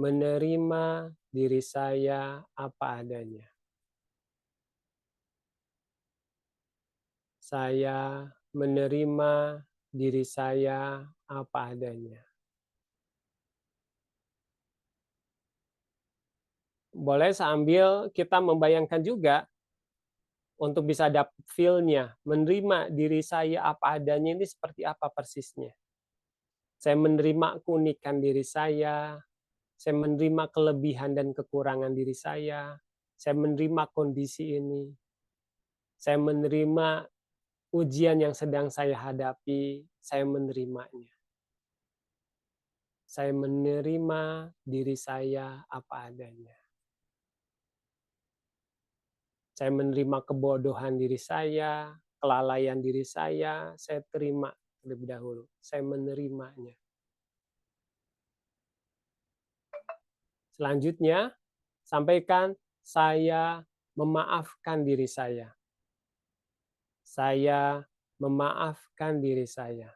menerima diri saya apa adanya. Saya menerima diri saya apa adanya. Boleh sambil kita membayangkan juga untuk bisa dapet feel-nya, menerima diri saya apa adanya ini seperti apa persisnya. Saya menerima keunikan diri saya menerima kelebihan dan kekurangan diri saya menerima kondisi ini, saya menerima ujian yang sedang saya hadapi, saya menerimanya. Saya menerima diri saya apa adanya. Saya menerima kebodohan diri saya, kelalaian diri saya terima terlebih dahulu. Saya menerimanya. Selanjutnya, sampaikan saya memaafkan diri saya. Saya memaafkan diri saya.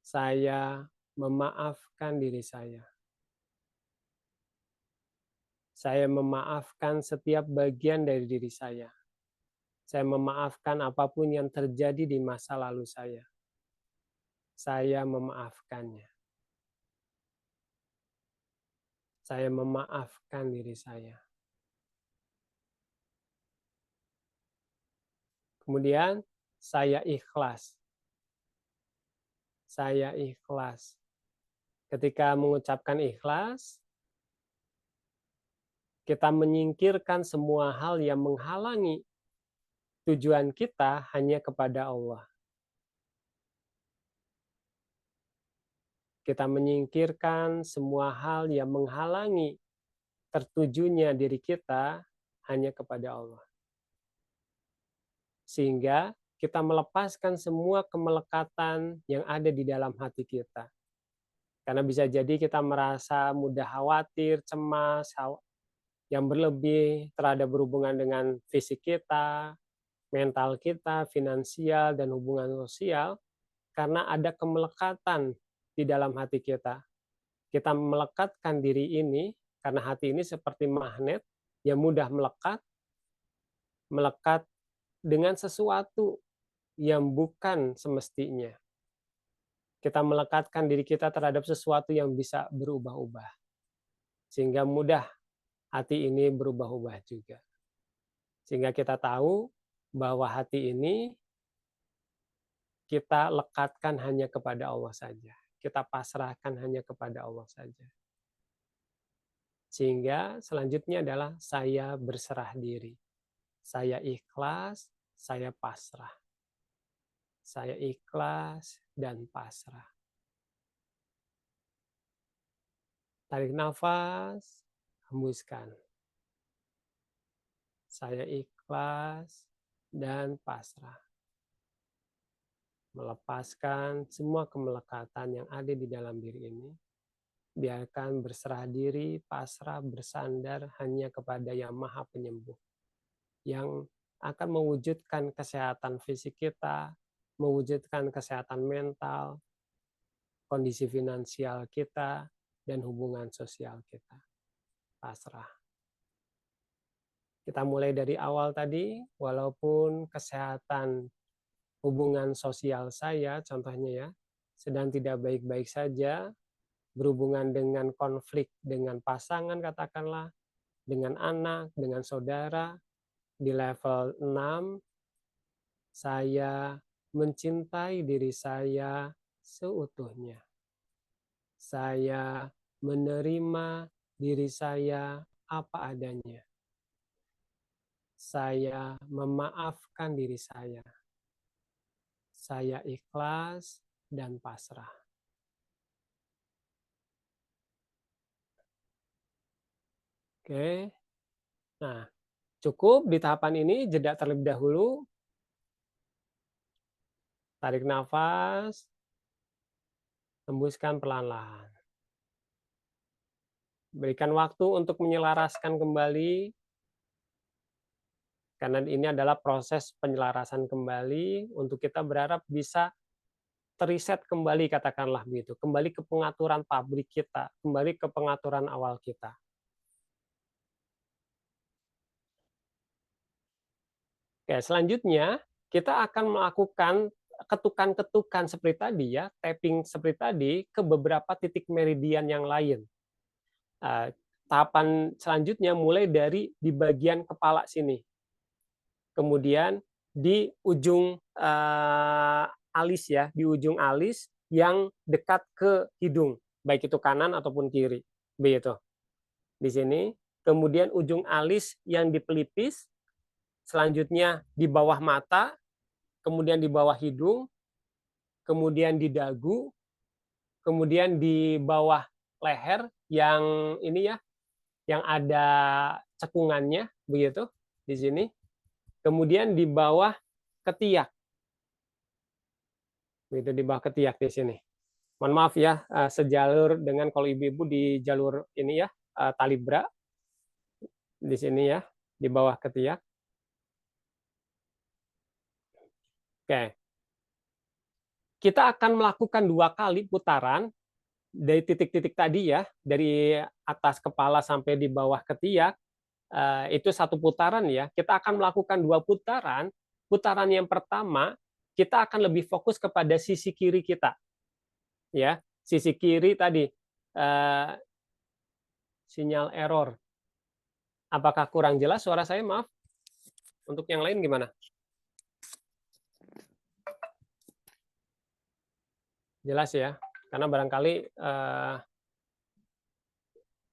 Saya memaafkan diri saya. Saya memaafkan setiap bagian dari diri saya. Saya memaafkan apapun yang terjadi di masa lalu saya. Saya memaafkannya. Saya memaafkan diri saya. Kemudian, saya ikhlas. Saya ikhlas. Ketika mengucapkan ikhlas, kita menyingkirkan semua hal yang menghalangi tujuan kita hanya kepada Allah. Kita menyingkirkan semua hal yang menghalangi tertujunya diri kita hanya kepada Allah. Sehingga kita melepaskan semua kemelekatan yang ada di dalam hati kita. Karena bisa jadi kita merasa mudah khawatir, cemas, yang berlebih terhadap berhubungan dengan fisik kita, mental kita, finansial, dan hubungan sosial, karena ada kemelekatan di dalam hati kita. Kita melekatkan diri ini, karena hati ini seperti magnet yang mudah melekat dengan sesuatu yang bukan semestinya. Kita melekatkan diri kita terhadap sesuatu yang bisa berubah-ubah. Sehingga mudah hati ini berubah-ubah juga. Sehingga kita tahu bahwa hati ini kita lekatkan hanya kepada Allah saja. Kita pasrahkan hanya kepada Allah saja. Sehingga selanjutnya adalah saya berserah diri. Saya ikhlas, saya pasrah. Saya ikhlas dan pasrah. Tarik nafas, hembuskan. Saya ikhlas dan pasrah. Melepaskan semua kemelekatan yang ada di dalam diri ini. Biarkan berserah diri, pasrah, bersandar hanya kepada Yang Maha Penyembuh, yang akan mewujudkan kesehatan fisik kita, mewujudkan kesehatan mental, kondisi finansial kita, dan hubungan sosial kita. Pasrah. Kita mulai dari awal tadi, walaupun kesehatan hubungan sosial saya, contohnya ya, sedang tidak baik-baik saja, berhubungan dengan konflik dengan pasangan katakanlah, dengan anak, dengan saudara, di level 6, saya mencintai diri saya seutuhnya. Saya menerima diri saya apa adanya. Saya memaafkan diri saya. Saya ikhlas dan pasrah. Oke. Nah, cukup di tahapan ini, jeda terlebih dahulu. Tarik nafas, hembuskan pelan-pelan. Berikan waktu untuk menyelaraskan kembali, karena ini adalah proses penyelarasan kembali, untuk kita berharap bisa teriset kembali, katakanlah begitu, kembali ke pengaturan pabrik kita, kembali ke pengaturan awal kita. Oke, selanjutnya kita akan melakukan ketukan-ketukan seperti tadi ya, tapping seperti tadi ke beberapa titik meridian yang lain. Tahapan selanjutnya mulai dari di bagian kepala sini, kemudian di ujung alis ya, di ujung alis yang dekat ke hidung, baik itu kanan ataupun kiri, begitu. Di sini, kemudian ujung alis yang di pelipis, selanjutnya di bawah mata, kemudian di bawah hidung, kemudian di dagu, kemudian di bawah leher yang ini ya, yang ada cekungannya begitu di sini. Kemudian di bawah ketiak. Begitu di bawah ketiak di sini. Mohon maaf ya, sejalur dengan kalau ibu-ibu di jalur ini ya, tali bra di sini ya, di bawah ketiak. Oke. Kita akan melakukan 2 kali putaran dari titik-titik tadi ya, dari atas kepala sampai di bawah ketiak, itu 1 putaran ya. Kita akan melakukan 2 putaran. Putaran yang pertama, kita akan lebih fokus kepada sisi kiri kita. Ya, sisi kiri tadi, sinyal error. Apakah kurang jelas suara saya? Maaf. Untuk yang lain gimana? Jelas ya, karena barangkali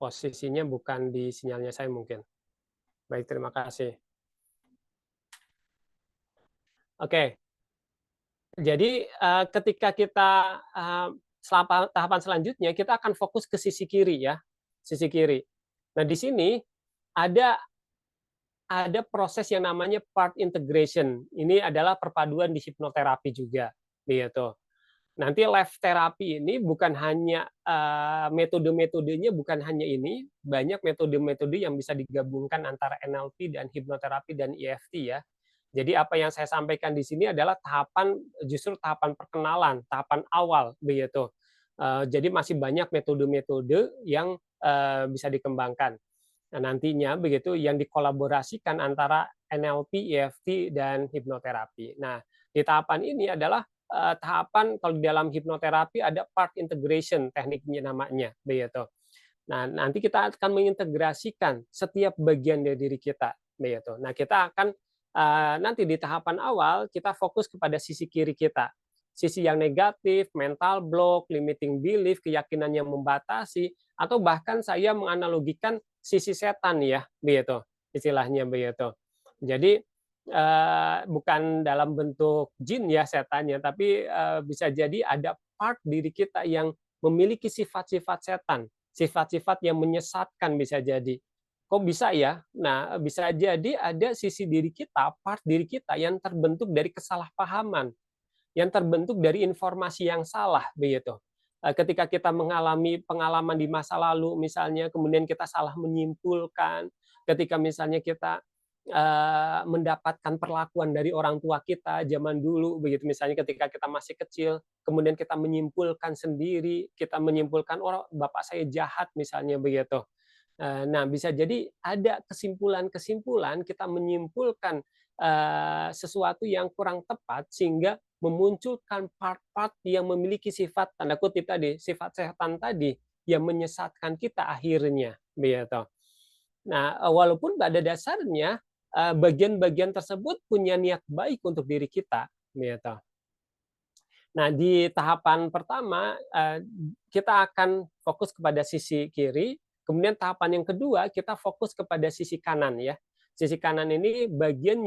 posisinya bukan di sinyalnya saya mungkin. Baik, terima kasih. Oke, jadi ketika kita tahapan selanjutnya, kita akan fokus ke sisi kiri ya, sisi kiri. Nah di sini ada proses yang namanya part integration. Ini adalah perpaduan di hipnoterapi juga, gitu. Nanti life therapy ini bukan hanya metode-metodenya bukan hanya ini, banyak metode-metode yang bisa digabungkan antara NLP dan hipnoterapi dan EFT ya. Jadi apa yang saya sampaikan di sini adalah justru tahapan perkenalan, tahapan awal begitu. Jadi masih banyak metode-metode yang bisa dikembangkan. Nah, nantinya begitu yang dikolaborasikan antara NLP, EFT dan hipnoterapi. Nah, di tahapan ini adalah tahapan kalau di dalam hipnoterapi ada part integration tekniknya namanya begitu. Nah, nanti kita akan mengintegrasikan setiap bagian dari diri kita begitu. Nah, kita akan nanti di tahapan awal kita fokus kepada sisi kiri kita. Sisi yang negatif, mental block, limiting belief, keyakinan yang membatasi, atau bahkan saya menganalogikan sisi setan ya, begitu istilahnya begitu. Jadi bukan dalam bentuk jin ya setannya, tapi bisa jadi ada part diri kita yang memiliki sifat-sifat setan, sifat-sifat yang menyesatkan bisa jadi. Kok bisa ya? Nah, bisa jadi ada sisi diri kita, part diri kita yang terbentuk dari kesalahpahaman, yang terbentuk dari informasi yang salah begitu. Ketika kita mengalami pengalaman di masa lalu misalnya, kemudian kita salah menyimpulkan, ketika misalnya kita mendapatkan perlakuan dari orang tua kita zaman dulu begitu, misalnya ketika kita masih kecil, kemudian kita menyimpulkan sendiri, kita menyimpulkan, "Oh, bapak saya jahat," misalnya begitu. Nah, bisa jadi ada kesimpulan-kesimpulan kita menyimpulkan sesuatu yang kurang tepat sehingga memunculkan part-part yang memiliki sifat tanda kutip tadi, sifat setan tadi yang menyesatkan kita akhirnya, begitu. Nah, walaupun pada dasarnya bagian-bagian tersebut punya niat baik untuk diri kita, gitu. Nah, di tahapan pertama, kita akan fokus kepada sisi kiri, kemudian tahapan yang kedua kita fokus kepada sisi kanan ya. Sisi kanan ini bagian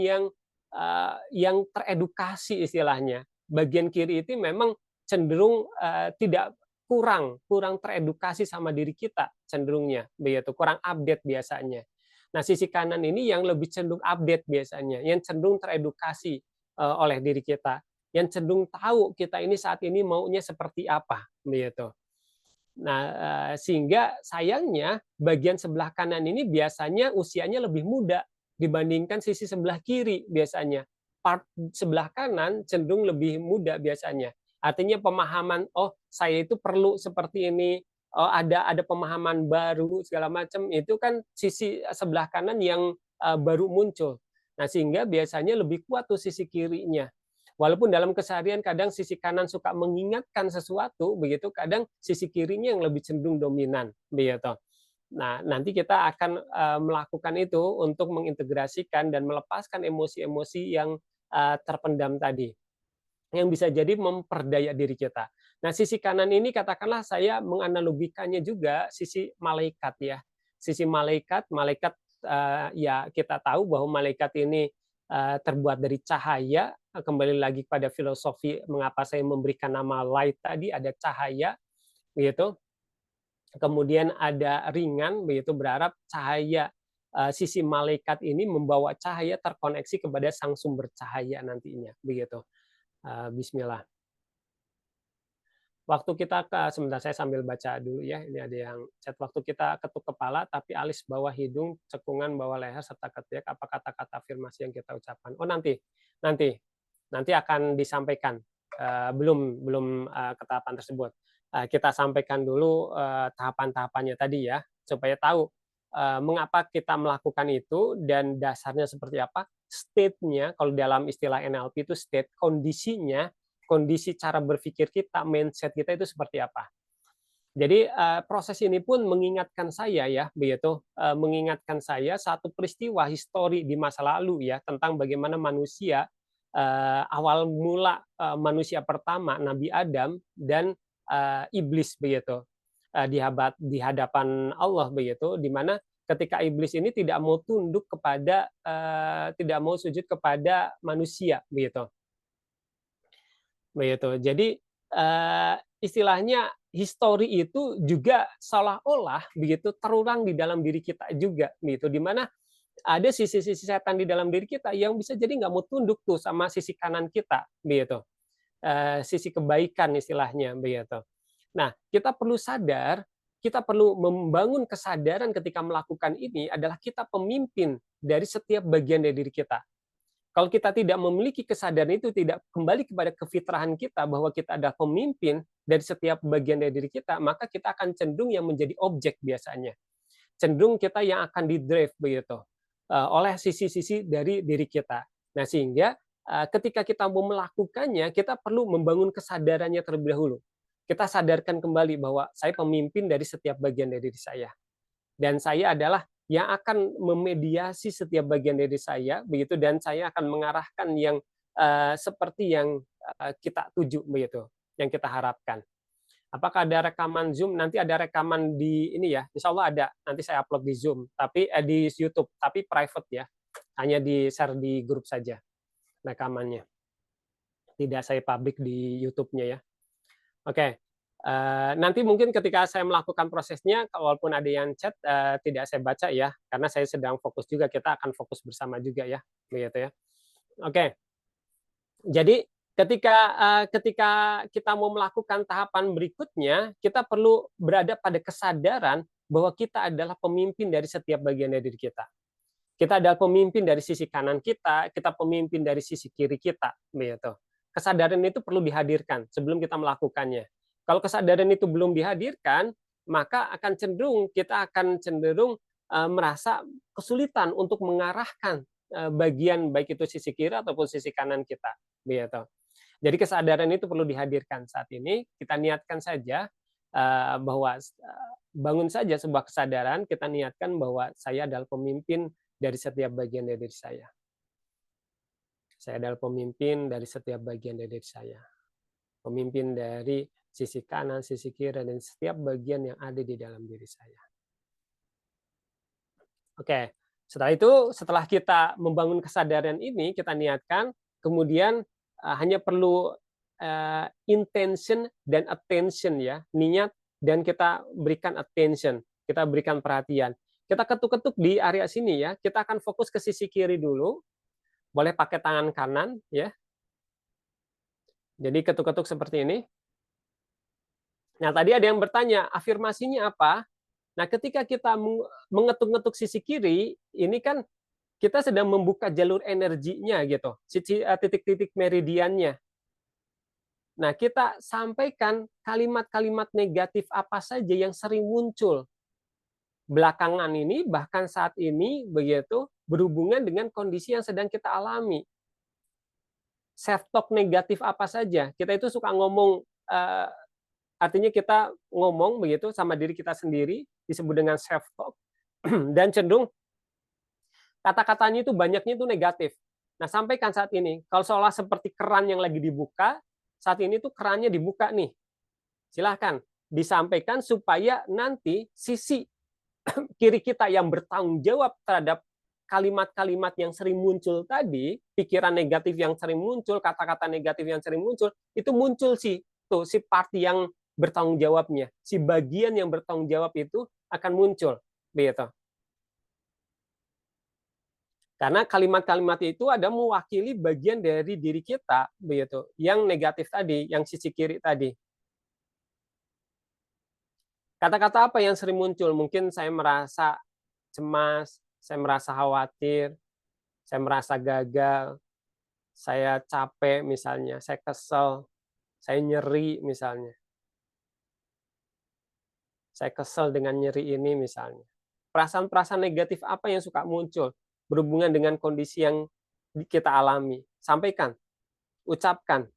yang teredukasi istilahnya. Bagian kiri itu memang cenderung, tidak kurang kurang teredukasi sama diri kita cenderungnya, begitu, kurang update biasanya. Nah, sisi kanan ini yang lebih cenderung update biasanya, yang cenderung teredukasi, oleh diri kita yang cenderung tahu kita ini saat ini maunya seperti apa, begitu. Nah, sehingga sayangnya bagian sebelah kanan ini biasanya usianya lebih muda dibandingkan sisi sebelah kiri biasanya. Part sebelah kanan cenderung lebih muda biasanya. Artinya pemahaman, "Oh, saya itu perlu seperti ini." Oh, ada pemahaman baru segala macam, itu kan sisi sebelah kanan yang, baru muncul. Nah, sehingga biasanya lebih kuat tuh sisi kirinya. Walaupun dalam keseharian kadang sisi kanan suka mengingatkan sesuatu, begitu, kadang sisi kirinya yang lebih cenderung dominan, begitu. Nah, nanti kita akan melakukan itu untuk mengintegrasikan dan melepaskan emosi-emosi yang terpendam tadi, yang bisa jadi memperdaya diri kita. Nah, sisi kanan ini katakanlah saya menganalogikannya juga sisi malaikat ya. Sisi malaikat, malaikat ya kita tahu bahwa malaikat ini terbuat dari cahaya, kembali lagi pada filosofi mengapa saya memberikan nama light tadi, ada cahaya begitu. Kemudian ada ringan begitu, berharap cahaya sisi malaikat ini membawa cahaya terkoneksi kepada sang sumber cahaya nantinya begitu. Bismillah. Waktu kita sebentar saya sambil baca dulu ya, ini ada yang chat. Waktu kita ketuk kepala, tapi alis bawah hidung, cekungan bawah leher, serta ketiak, apa kata-kata afirmasi yang kita ucapkan? Oh nanti, nanti, nanti akan disampaikan. Belum belum ke tahapan tersebut. Kita sampaikan dulu tahapan-tahapannya tadi ya, supaya tahu mengapa kita melakukan itu dan dasarnya seperti apa. State-nya, kalau dalam istilah NLP itu state, kondisinya, kondisi cara berpikir kita, mindset kita itu seperti apa. Jadi proses ini pun mengingatkan saya ya, begitu, mengingatkan saya satu peristiwa histori di masa lalu ya tentang bagaimana manusia awal mula manusia pertama Nabi Adam dan iblis begitu di hadapan Allah begitu, di mana ketika iblis ini tidak mau tunduk kepada tidak mau sujud kepada manusia begitu. Begitu. Jadi, istilahnya histori itu juga seolah-olah begitu terulang di dalam diri kita juga gitu, di mana ada sisi-sisi setan di dalam diri kita yang bisa jadi nggak mau tunduk tuh sama sisi kanan kita begitu, sisi kebaikan istilahnya begitu. Nah, kita perlu sadar, kita perlu membangun kesadaran ketika melakukan ini adalah kita pemimpin dari setiap bagian dari diri kita. Kalau kita tidak memiliki kesadaran itu, tidak kembali kepada kefitrahan kita bahwa kita adalah pemimpin dari setiap bagian dari diri kita, maka kita akan cenderung yang menjadi objek biasanya. Cenderung kita yang akan di-drive begitu oleh sisi-sisi dari diri kita. Nah, sehingga ketika kita mau melakukannya, kita perlu membangun kesadarannya terlebih dahulu. Kita sadarkan kembali bahwa saya pemimpin dari setiap bagian dari diri saya. Dan saya adalah yang akan memediasi setiap bagian dari saya begitu, dan saya akan mengarahkan yang seperti yang kita tuju begitu, yang kita harapkan. Apakah ada rekaman Zoom? Nanti ada rekaman di ini ya, insya Allah ada. Nanti saya upload di Zoom, tapi di YouTube, tapi private ya, hanya di share di grup saja rekamannya. Tidak saya publik di YouTube-nya ya. Oke. Nanti mungkin ketika saya melakukan prosesnya, walaupun ada yang chat, tidak saya baca ya, karena saya sedang fokus juga, kita akan fokus bersama juga ya, begitu ya. Oke, jadi ketika kita mau melakukan tahapan berikutnya, kita perlu berada pada kesadaran bahwa kita adalah pemimpin dari setiap bagian dari diri kita. Kita adalah pemimpin dari sisi kanan kita pemimpin dari sisi kiri kita, begitu. Kesadaran itu perlu dihadirkan sebelum kita melakukannya. Kalau kesadaran itu belum dihadirkan, maka kita akan cenderung merasa kesulitan untuk mengarahkan bagian baik itu sisi kiri ataupun sisi kanan kita, begitu. Jadi kesadaran itu perlu dihadirkan saat ini. Kita niatkan saja bahwa bangun saja sebuah kesadaran, kita niatkan bahwa saya adalah pemimpin dari setiap bagian dari diri saya. Saya adalah pemimpin dari setiap bagian dari diri saya. Pemimpin dari sisi kanan, sisi kiri, dan setiap bagian yang ada di dalam diri saya. Oke, setelah kita membangun kesadaran ini, kita niatkan, kemudian hanya perlu intention dan attention ya, niat dan kita berikan attention, kita berikan perhatian. Kita ketuk-ketuk di area sini ya, kita akan fokus ke sisi kiri dulu, boleh pakai tangan kanan ya. Jadi ketuk-ketuk seperti ini. Nah, tadi ada yang bertanya, afirmasinya apa? Nah, ketika kita mengetuk-ngetuk sisi kiri, ini kan kita sedang membuka jalur energinya gitu, titik-titik meridiannya. Nah, kita sampaikan kalimat-kalimat negatif apa saja yang sering muncul belakangan ini, bahkan saat ini begitu, berhubungan dengan kondisi yang sedang kita alami. Self talk negatif apa saja? Kita itu suka ngomong, artinya kita ngomong begitu sama diri kita sendiri, disebut dengan self talk, dan cenderung kata-katanya itu banyaknya itu negatif. Nah, sampaikan saat ini, kalau seolah seperti keran yang lagi dibuka, saat ini tuh kerannya dibuka nih. Silahkan disampaikan supaya nanti sisi kiri kita yang bertanggung jawab terhadap kalimat-kalimat yang sering muncul tadi, pikiran negatif yang sering muncul, kata-kata negatif yang sering muncul, itu muncul si part yang bertanggung jawabnya, si bagian yang bertanggung jawab itu akan muncul, begitu. Karena kalimat-kalimat itu ada mewakili bagian dari diri kita, begitu, yang negatif tadi, yang sisi kiri tadi. Kata-kata apa yang sering muncul? Mungkin saya merasa cemas, saya merasa khawatir, saya merasa gagal, saya capek misalnya, saya kesel, saya nyeri misalnya. Saya kesel dengan nyeri ini misalnya. Perasaan-perasaan negatif apa yang suka muncul berhubungan dengan kondisi yang kita alami? Sampaikan, ucapkan.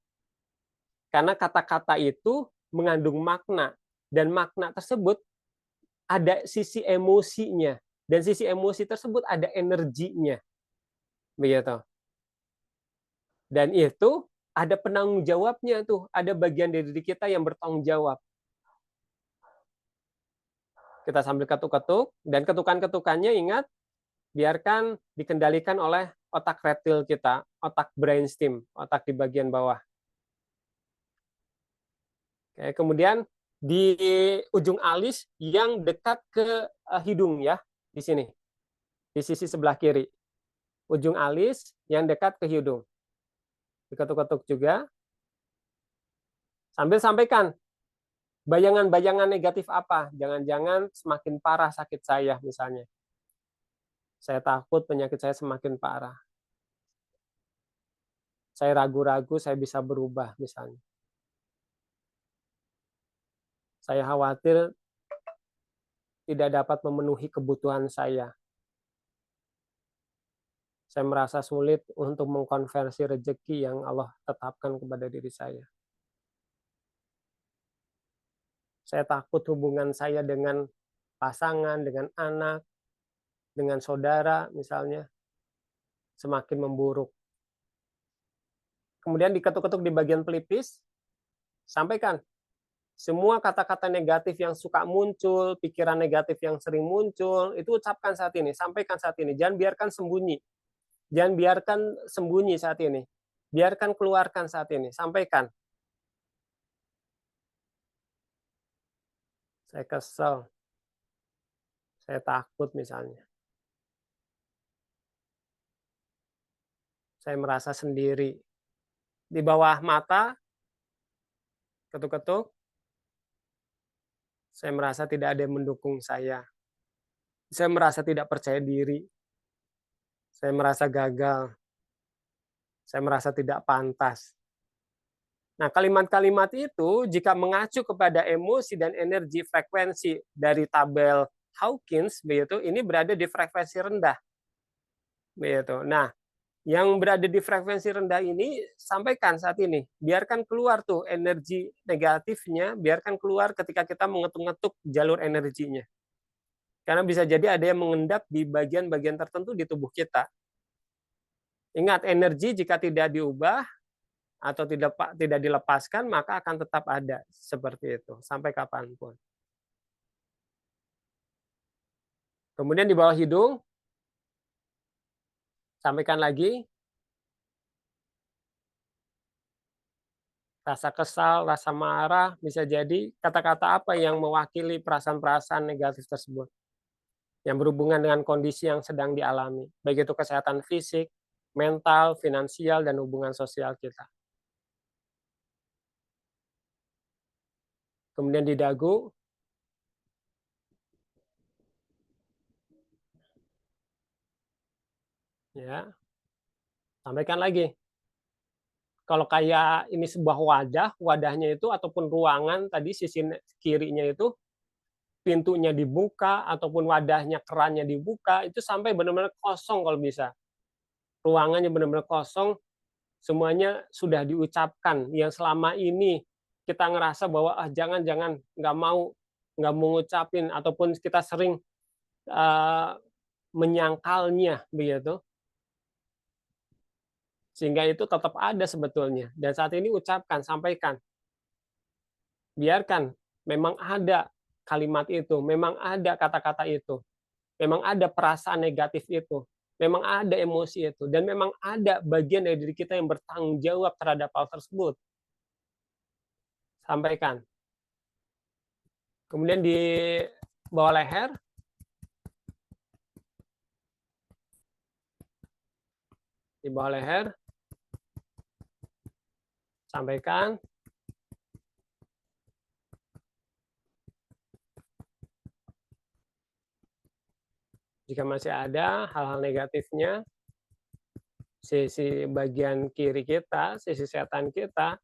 Karena kata-kata itu mengandung makna, dan makna tersebut ada sisi emosinya, dan sisi emosi tersebut ada energinya. Begitu. Dan itu ada penanggung jawabnya tuh, ada bagian dari diri kita yang bertanggung jawab. Kita sambil ketuk-ketuk, dan ketukan-ketukannya ingat, biarkan dikendalikan oleh otak reptil kita, otak brainstem, otak di bagian bawah. Oke, kemudian di ujung alis yang dekat ke hidung ya, di sini, di sisi sebelah kiri. Ujung alis yang dekat ke hidung. Diketuk-ketuk juga. Sambil sampaikan, bayangan-bayangan negatif apa? Jangan-jangan semakin parah sakit saya misalnya. Saya takut penyakit saya semakin parah. Saya ragu-ragu saya bisa berubah misalnya. Saya khawatir tidak dapat memenuhi kebutuhan saya. Saya merasa sulit untuk mengkonversi rezeki yang Allah tetapkan kepada diri saya. Saya takut hubungan saya dengan pasangan, dengan anak, dengan saudara misalnya, semakin memburuk. Kemudian diketuk-ketuk di bagian pelipis, sampaikan. Semua kata-kata negatif yang suka muncul, pikiran negatif yang sering muncul, itu ucapkan saat ini, sampaikan saat ini. Jangan biarkan sembunyi. Jangan biarkan sembunyi saat ini. Biarkan keluarkan saat ini, sampaikan. saya kesel, saya takut misalnya, saya merasa sendiri. Di bawah mata, ketuk-ketuk, saya merasa tidak ada yang mendukung saya. Saya merasa tidak percaya diri, saya merasa gagal, saya merasa tidak pantas. Nah, kalimat-kalimat itu jika mengacu kepada emosi dan energi frekuensi dari tabel Hawkins, begitu, ini berada di frekuensi rendah, begitu. Nah, yang berada di frekuensi rendah ini sampaikan saat ini, biarkan keluar tuh energi negatifnya, biarkan keluar ketika kita mengetuk-ngetuk jalur energinya. Karena bisa jadi ada yang mengendap di bagian-bagian tertentu di tubuh kita. Ingat, energi jika tidak diubah atau tidak dilepaskan, maka akan tetap ada seperti itu sampai kapanpun. Kemudian di bawah hidung, sampaikan lagi, rasa kesal, rasa marah, bisa jadi kata-kata apa yang mewakili perasaan-perasaan negatif tersebut, yang berhubungan dengan kondisi yang sedang dialami, baik itu kesehatan fisik, mental, finansial, dan hubungan sosial kita. Kemudian di dagu, ya, sampaikan lagi. Kalau kayak ini sebuah wadah, wadahnya itu ataupun ruangan tadi sisi kirinya itu pintunya dibuka ataupun wadahnya kerannya dibuka itu sampai benar-benar kosong kalau bisa. Ruangannya benar-benar kosong, semuanya sudah diucapkan yang selama ini kita ngerasa bahwa jangan-jangan nggak mau ngucapin ataupun kita sering uh, menyangkalnya begitu, sehingga itu tetap ada sebetulnya. Dan saat ini ucapkan, sampaikan, biarkan memang ada kalimat itu, memang ada kata-kata itu, memang ada perasaan negatif itu, memang ada emosi itu, dan memang ada bagian dari diri kita yang bertanggung jawab terhadap hal tersebut. Sampaikan. Kemudian di bawah leher, di bawah leher, sampaikan. Jika masih ada hal-hal negatifnya, sisi bagian kiri kita, sisi setan kita,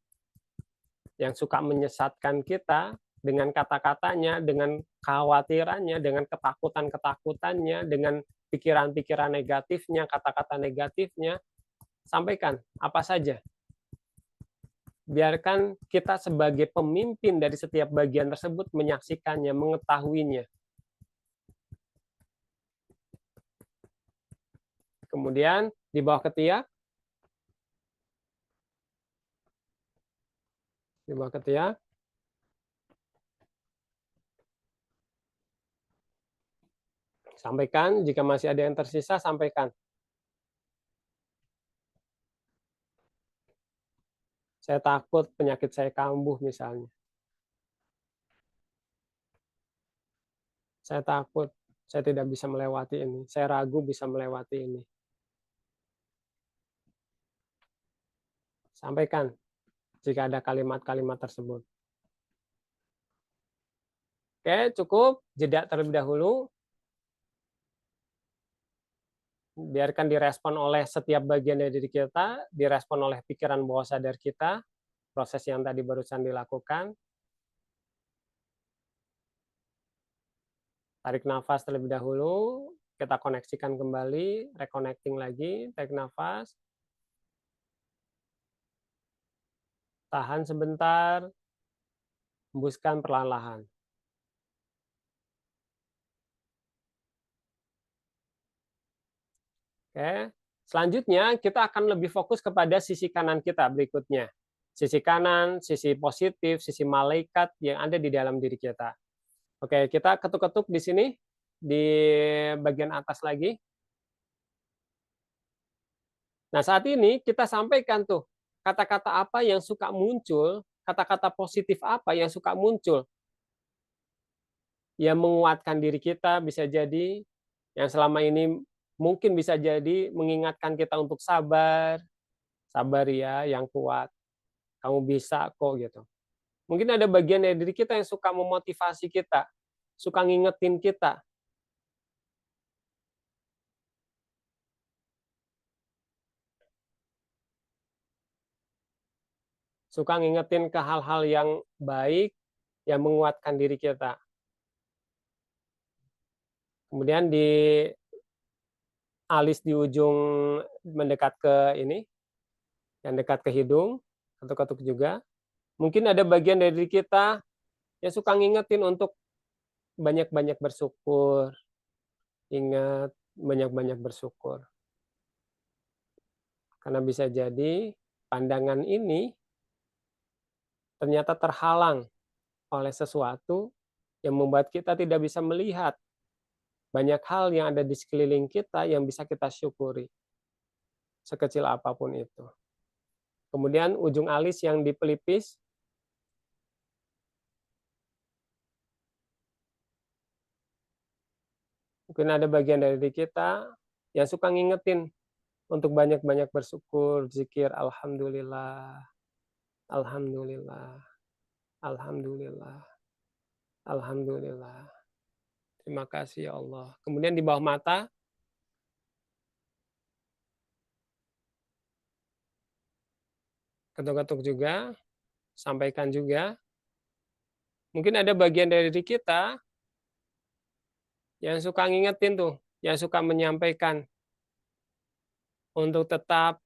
yang suka menyesatkan kita dengan kata-katanya, dengan kekhawatirannya, dengan ketakutan-ketakutannya, dengan pikiran-pikiran negatifnya, kata-kata negatifnya, sampaikan apa saja. Biarkan kita sebagai pemimpin dari setiap bagian tersebut menyaksikannya, mengetahuinya. Kemudian di bawah ketiak, di bawah ketiak, sampaikan. Jika masih ada yang tersisa, sampaikan. Saya takut penyakit saya kambuh misalnya. Saya takut saya tidak bisa melewati ini. Saya ragu bisa melewati ini. Sampaikan jika ada kalimat-kalimat tersebut. Oke, cukup. Jeda terlebih dahulu. Biarkan direspon oleh setiap bagian dari diri kita, direspon oleh pikiran bawah sadar kita, proses yang tadi barusan dilakukan. Tarik nafas terlebih dahulu, kita koneksikan kembali, reconnecting lagi, tarik nafas. Tahan sebentar, hembuskan perlahan-lahan. Oke, selanjutnya kita akan lebih fokus kepada sisi kanan kita berikutnya. Sisi kanan, sisi positif, sisi malaikat yang ada di dalam diri kita. Oke, kita ketuk-ketuk di sini, di bagian atas lagi. Nah, saat ini kita sampaikan tuh, kata-kata apa yang suka muncul, kata-kata positif apa yang suka muncul. yang menguatkan diri kita, bisa jadi yang selama ini mungkin bisa jadi mengingatkan kita untuk sabar, sabar ya, yang kuat, kamu bisa kok gitu. Mungkin ada bagian dari diri kita yang suka memotivasi kita, suka ngingetin kita, suka ngingetin ke hal-hal yang baik, yang menguatkan diri kita. Kemudian di alis di ujung mendekat ke ini, yang dekat ke hidung, ketuk-ketuk juga. Mungkin ada bagian dari diri kita yang suka ngingetin untuk banyak-banyak bersyukur, ingat banyak-banyak bersyukur. Karena bisa jadi pandangan ini ternyata terhalang oleh sesuatu yang membuat kita tidak bisa melihat banyak hal yang ada di sekeliling kita yang bisa kita syukuri, sekecil apapun itu. Kemudian ujung alis yang di pelipis, mungkin ada bagian dari diri kita yang suka ngingetin untuk banyak-banyak bersyukur, zikir, alhamdulillah, alhamdulillah, alhamdulillah, alhamdulillah. Terima kasih ya Allah. Kemudian di bawah mata, ketuk-ketuk juga, sampaikan juga. Mungkin ada bagian dari diri kita yang suka ngingetin tuh, yang suka menyampaikan untuk tetap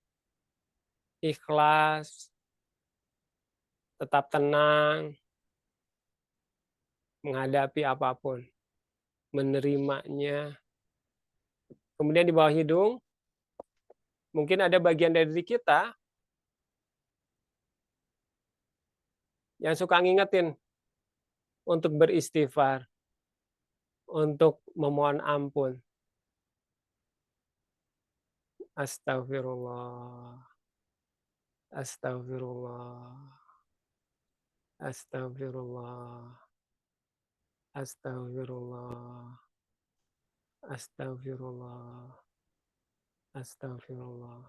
ikhlas, tetap tenang, menghadapi apapun, menerimanya. Kemudian di bawah hidung, mungkin ada bagian dari diri kita yang suka ngingetin untuk beristighfar, untuk memohon ampun. Astagfirullah, astagfirullah, astagfirullah, astagfirullah, astagfirullah, astagfirullah.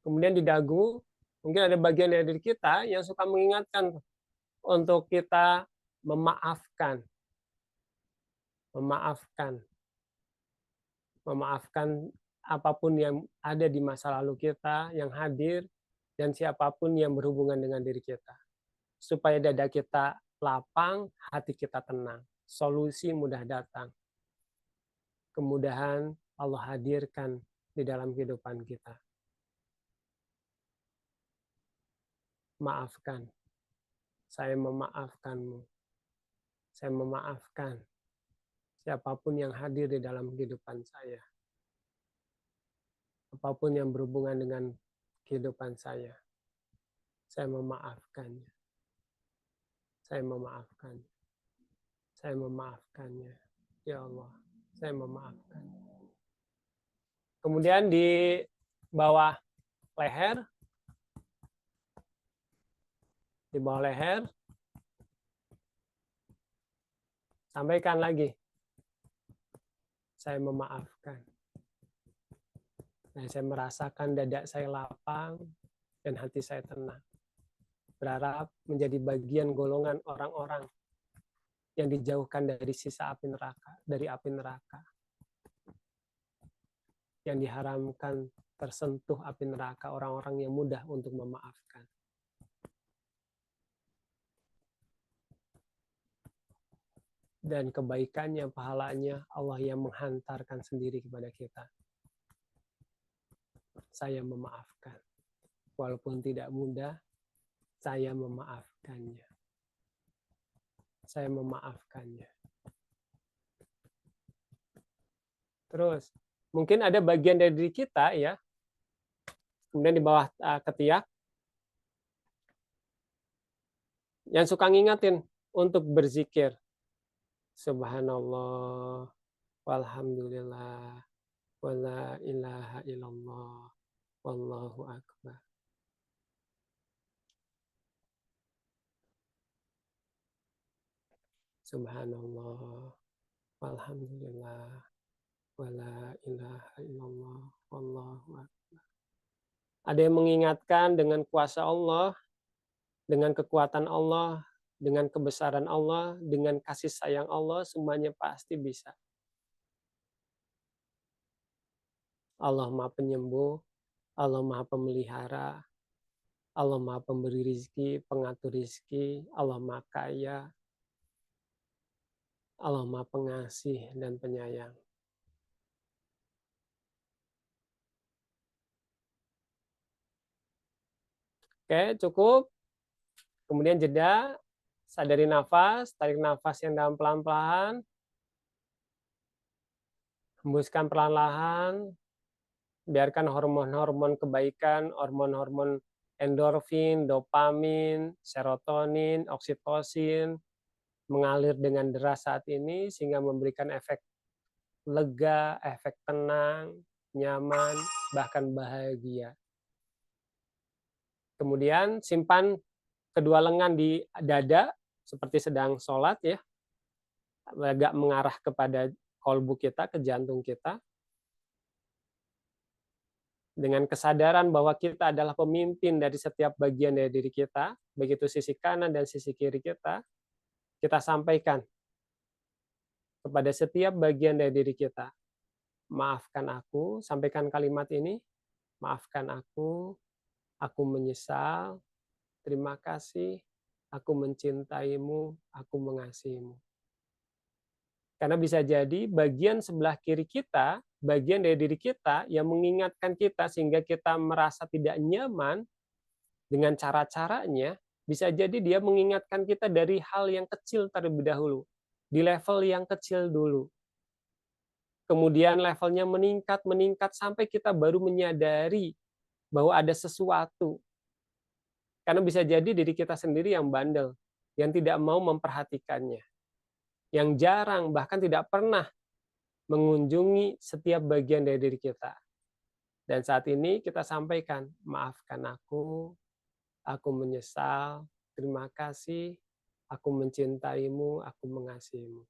Kemudian di dagu, mungkin ada bagian dari diri kita yang suka mengingatkan untuk kita memaafkan, memaafkan, memaafkan apapun yang ada di masa lalu kita yang hadir dan siapapun yang berhubungan dengan diri kita. Supaya dada kita lapang, hati kita tenang. Solusi mudah datang. Kemudahan Allah hadirkan di dalam kehidupan kita. Maafkan. Saya memaafkanmu. Saya memaafkan siapapun yang hadir di dalam kehidupan saya. Apapun yang berhubungan dengan kehidupan saya memaafkannya. Saya memaafkannya. Saya memaafkannya. Ya Allah, saya memaafkan. Kemudian di bawah leher, di bawah leher, sampaikan lagi. Saya memaafkan. Nah, saya merasakan dada saya lapang dan hati saya tenang. Berharap menjadi bagian golongan orang-orang yang dijauhkan dari sisa api neraka, dari api neraka. Yang diharamkan tersentuh api neraka, orang-orang yang mudah untuk memaafkan. Dan kebaikannya, pahalanya Allah yang menghantarkan sendiri kepada kita. Saya memaafkan. Walaupun tidak mudah, saya memaafkannya. Saya memaafkannya. Terus, mungkin ada bagian dari diri kita ya, kemudian di bawah ketiak, yang suka ngingatin untuk berzikir. Subhanallah, walhamdulillah, wala ilaha illallah, wallahu akbar. Subhanallah, walhamdulillah, wala ilaha illallah, wallahu akbar. Ada yang mengingatkan dengan kuasa Allah, dengan kekuatan Allah, dengan kebesaran Allah, dengan kasih sayang Allah, semuanya pasti bisa. Allah Maha Penyembuh, Allah Maha Pemelihara, Allah Maha Pemberi rizki, pengatur rizki, Allah Maha Kaya, Allah Maha Pengasih dan Penyayang. Oke, cukup. Kemudian jeda, sadari nafas, tarik nafas yang dalam pelan-pelan, hembuskan perlahan-lahan, biarkan hormon-hormon kebaikan, hormon-hormon endorfin, dopamin, serotonin, oksitosin mengalir dengan deras saat ini sehingga memberikan efek lega, efek tenang, nyaman, bahkan bahagia. Kemudian simpan kedua lengan di dada seperti sedang sholat ya, agak mengarah kepada kolbu kita, ke jantung kita. Dengan kesadaran bahwa kita adalah pemimpin dari setiap bagian dari diri kita, begitu sisi kanan dan sisi kiri kita sampaikan kepada setiap bagian dari diri kita. Maafkan aku, sampaikan kalimat ini, maafkan aku menyesal, terima kasih, aku mencintaimu, aku mengasihimu. Karena bisa jadi bagian sebelah kiri kita, bagian dari diri kita yang mengingatkan kita sehingga kita merasa tidak nyaman dengan cara-caranya, bisa jadi dia mengingatkan kita dari hal yang kecil terlebih dahulu, di level yang kecil dulu. Kemudian levelnya meningkat sampai kita baru menyadari bahwa ada sesuatu. Karena bisa jadi diri kita sendiri yang bandel, yang tidak mau memperhatikannya, yang jarang bahkan tidak pernah mengunjungi setiap bagian dari diri kita. Dan saat ini kita sampaikan, maafkan aku menyesal, terima kasih, aku mencintaimu, aku mengasihimu.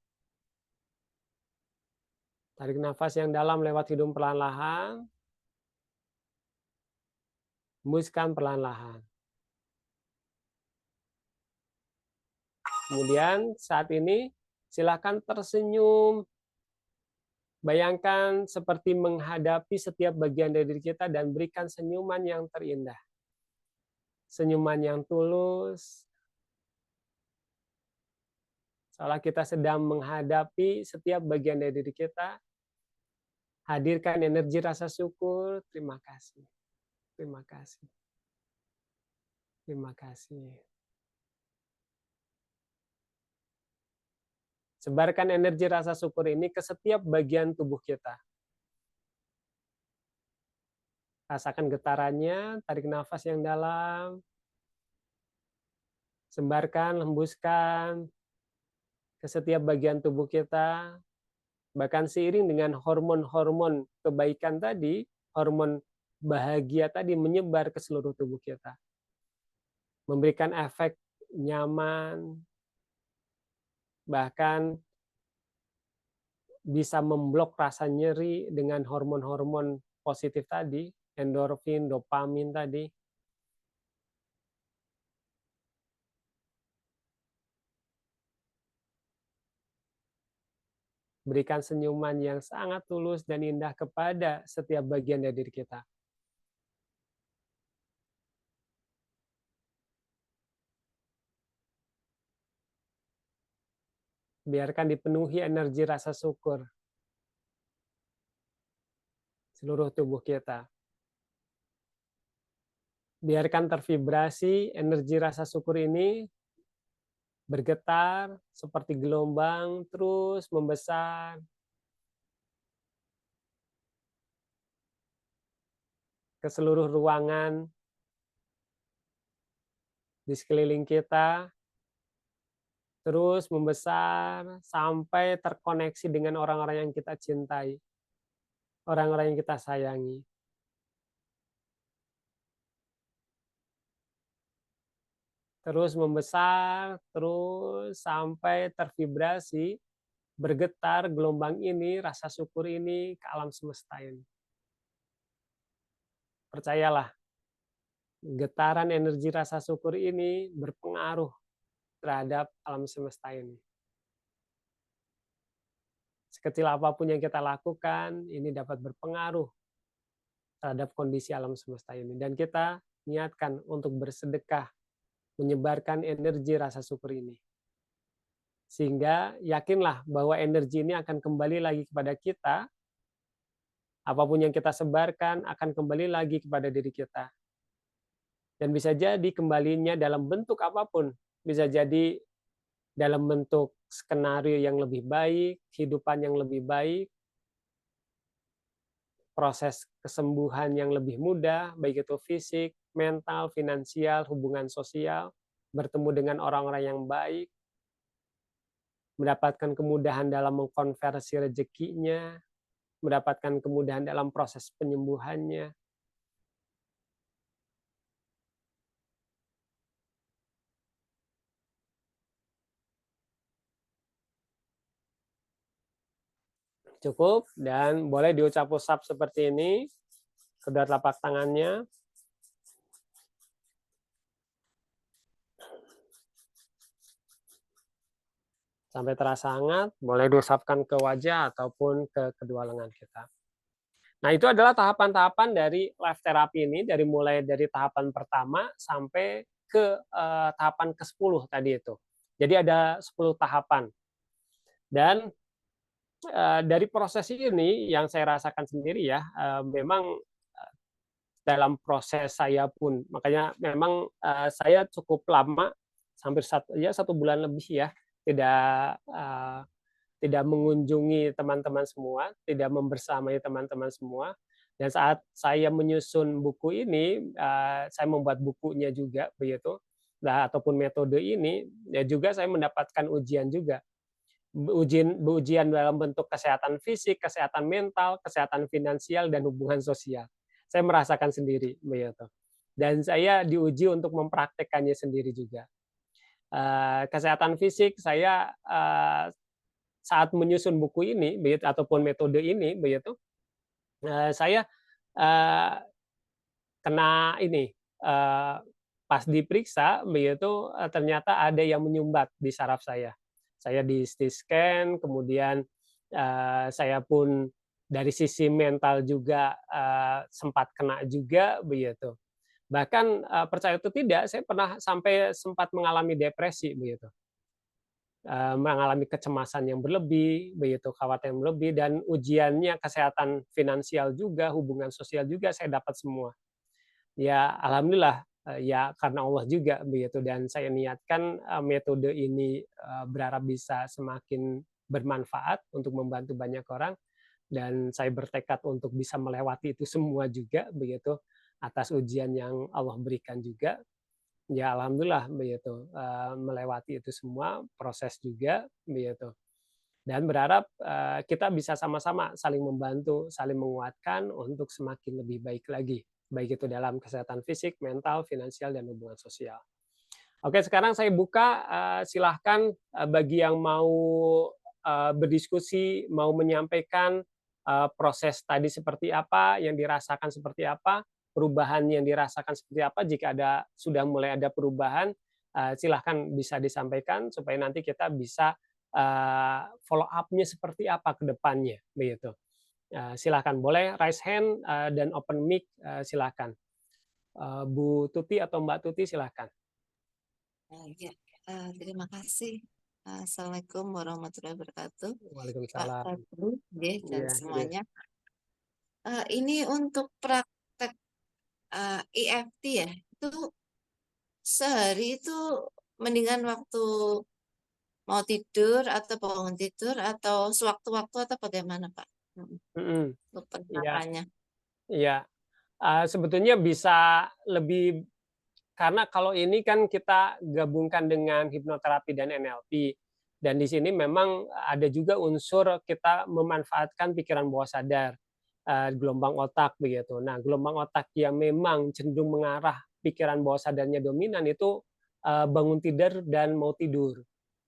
Tarik nafas yang dalam lewat hidung perlahan-lahan, hembuskan perlahan-lahan. Kemudian saat ini silakan tersenyum. Bayangkan seperti menghadapi setiap bagian dari diri kita dan berikan senyuman yang terindah. Senyuman yang tulus. Seolah kita sedang menghadapi setiap bagian dari diri kita. Hadirkan energi rasa syukur. Terima kasih. Terima kasih. Terima kasih. Sebarkan energi rasa syukur ini ke setiap bagian tubuh kita. Rasakan getarannya, tarik nafas yang dalam. Sebarkan, hembuskan ke setiap bagian tubuh kita. Bahkan seiring dengan hormon-hormon kebaikan tadi, hormon bahagia tadi menyebar ke seluruh tubuh kita. Memberikan efek nyaman, bahkan bisa memblok rasa nyeri dengan hormon-hormon positif tadi, endorfin, dopamin tadi. Berikan senyuman yang sangat tulus dan indah kepada setiap bagian dari diri kita. Biarkan dipenuhi energi rasa syukur seluruh tubuh kita. Biarkan tervibrasi energi rasa syukur ini bergetar seperti gelombang terus membesar ke seluruh ruangan di sekeliling kita, terus membesar sampai terkoneksi dengan orang-orang yang kita cintai, orang-orang yang kita sayangi. terus membesar, terus sampai tervibrasi, bergetar gelombang ini, rasa syukur ini ke alam semesta ini. Percayalah, getaran energi rasa syukur ini berpengaruh terhadap alam semesta ini. Sekecil apapun yang kita lakukan, ini dapat berpengaruh terhadap kondisi alam semesta ini. Dan kita niatkan untuk bersedekah, menyebarkan energi rasa syukur ini. Sehingga yakinlah bahwa energi ini akan kembali lagi kepada kita, apapun yang kita sebarkan akan kembali lagi kepada diri kita. Dan bisa jadi kembalinya dalam bentuk apapun, bisa jadi dalam bentuk skenario yang lebih baik, kehidupan yang lebih baik, proses kesembuhan yang lebih mudah, baik itu fisik, mental, finansial, hubungan sosial, bertemu dengan orang-orang yang baik, mendapatkan kemudahan dalam mengkonversi rezekinya, mendapatkan kemudahan dalam proses penyembuhannya. Cukup, dan boleh diucap-usap seperti ini, kedua telapak tangannya, sampai terasa hangat, boleh diusapkan ke wajah ataupun ke kedua lengan kita. Nah, itu adalah tahapan-tahapan dari life therapy ini, mulai dari tahapan pertama sampai ke tahapan ke-10 tadi itu. Jadi ada 10 tahapan. Dan dari proses ini yang saya rasakan sendiri ya, memang dalam proses saya pun, makanya memang saya cukup lama, hampir 1 bulan lebih ya, tidak tidak mengunjungi teman-teman semua, tidak membersamai teman-teman semua. Dan saat saya menyusun buku ini, saya membuat bukunya juga begitu, nah ataupun metode ini, ya juga saya mendapatkan ujian juga. Ujian dalam bentuk kesehatan fisik, kesehatan mental, kesehatan finansial, dan hubungan sosial. Saya merasakan sendiri begitu. Dan saya diuji untuk mempraktekannya sendiri juga. Kesehatan fisik saya saat menyusun buku ini begitu ataupun metode ini begitu, saya eh, kena ini pas diperiksa begitu, ternyata ada yang menyumbat di saraf saya. Saya di CT scan, kemudian saya pun dari sisi mental juga sempat kena juga begitu. Bahkan percaya atau tidak, saya pernah sampai sempat mengalami depresi begitu. Mengalami kecemasan yang berlebih, begitu, khawatir yang berlebih, dan ujiannya kesehatan finansial juga, hubungan sosial juga saya dapat semua. Ya alhamdulillah, ya karena Allah juga begitu, dan saya niatkan metode ini berharap bisa semakin bermanfaat untuk membantu banyak orang, dan saya bertekad untuk bisa melewati itu semua juga begitu, atas ujian yang Allah berikan juga. Ya alhamdulillah begitu, melewati itu semua, proses juga begitu. Dan berharap kita bisa sama-sama saling membantu, saling menguatkan untuk semakin lebih baik lagi, baik itu dalam kesehatan fisik, mental, finansial, dan hubungan sosial. Oke, sekarang saya buka, silahkan bagi yang mau berdiskusi, mau menyampaikan proses tadi seperti apa, yang dirasakan seperti apa, perubahan yang dirasakan seperti apa, jika sudah mulai ada perubahan, silahkan bisa disampaikan supaya nanti kita bisa follow up-nya seperti apa ke depannya, begitu. Silahkan, boleh raise hand dan open mic, silahkan. Bu Tuti atau Mbak Tuti, silahkan. Ya, terima kasih. Assalamualaikum warahmatullahi wabarakatuh. Pak Waalaikumsalam. Fadlu, dan Iya, iya. semuanya. Ini untuk praktek EFT ya, itu sehari itu mendingan waktu mau tidur atau bangun tidur atau sewaktu-waktu atau bagaimana Pak? Untuk Iya, penerapannya. iya. Sebetulnya bisa lebih, karena kalau ini kan kita gabungkan dengan hipnoterapi dan NLP. Dan di sini memang ada juga unsur kita memanfaatkan pikiran bawah sadar, gelombang otak begitu. Nah, gelombang otak yang memang cenderung mengarah pikiran bawah sadarnya dominan itu bangun tidur dan mau tidur,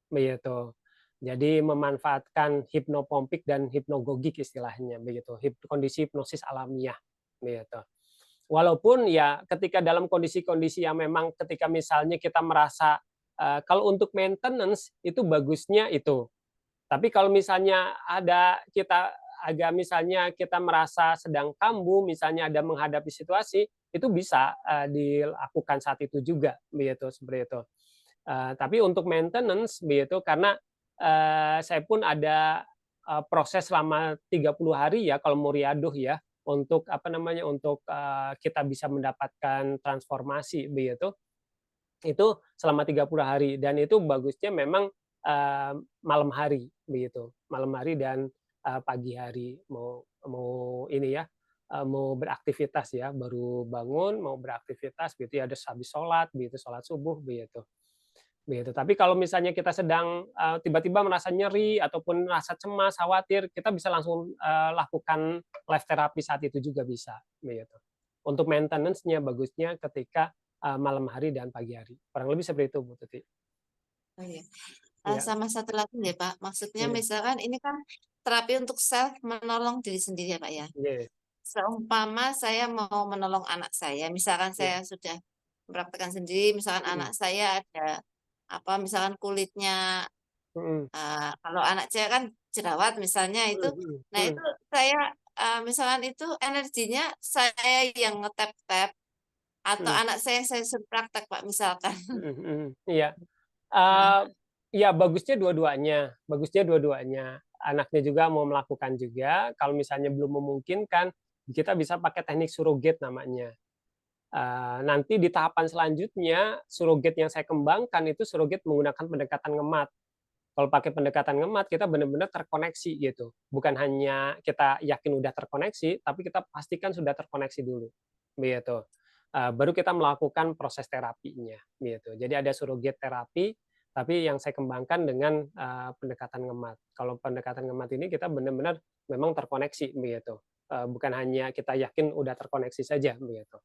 begitu. Jadi memanfaatkan hipnopompik dan hipnogogik istilahnya, begitu. Kondisi hipnosis alamiah, begitu. Walaupun ya ketika dalam kondisi-kondisi yang memang ketika misalnya kita merasa kalau untuk maintenance itu bagusnya itu. Tapi kalau misalnya ada kita agak misalnya kita merasa sedang kambuh, misalnya ada menghadapi situasi, itu bisa dilakukan saat itu juga, begitu seperti itu. Tapi untuk maintenance begitu karena saya pun ada proses selama 30 hari ya kalau mau riadoh ya untuk apa namanya untuk kita bisa mendapatkan transformasi begitu itu selama 30 hari dan itu bagusnya memang malam hari begitu malam hari dan pagi hari mau mau ini ya mau beraktivitas ya baru bangun mau beraktivitas gitu ya ada habis sholat begitu sholat subuh begitu begitu. Tapi kalau misalnya kita sedang tiba-tiba merasa nyeri ataupun merasa cemas, khawatir, kita bisa langsung lakukan live terapi saat itu juga bisa, begitu. Untuk maintenance-nya bagusnya ketika malam hari dan pagi hari. Kurang lebih seperti itu, Bu Tuti. Oh iya. Ya, Sama satu lagi ya Pak, maksudnya ya, misalkan ini kan terapi untuk self menolong diri sendiri ya Pak ya. ya, Seumpama saya mau menolong anak saya, misalkan ya. saya sudah mempraktekkan sendiri, misalkan Mm, anak saya ada apa, misalkan kulitnya, mm, kalau anak cewek kan jerawat misalnya itu, mm, nah itu mm, saya misalkan itu energinya saya yang ngetap-tap atau mm, anak saya suruh praktek Pak misalkan. mm, mm. Iya. Nah, Uh, ya bagusnya dua-duanya, bagusnya dua-duanya. Anaknya juga mau melakukan juga. Kalau misalnya belum memungkinkan, kita bisa pakai teknik surrogate namanya. Nanti di tahapan selanjutnya, surrogate yang saya kembangkan itu surrogate menggunakan pendekatan ngemat. Kalau pakai pendekatan ngemat, kita benar-benar terkoneksi gitu. Bukan hanya kita yakin udah terkoneksi, tapi kita pastikan sudah terkoneksi dulu. Begitu. Baru kita melakukan proses terapinya. Gitu. Jadi ada surrogate terapi, tapi yang saya kembangkan dengan pendekatan ngemat. Kalau pendekatan ngemat ini kita benar-benar memang terkoneksi begitu. Bukan hanya kita yakin udah terkoneksi saja begitu.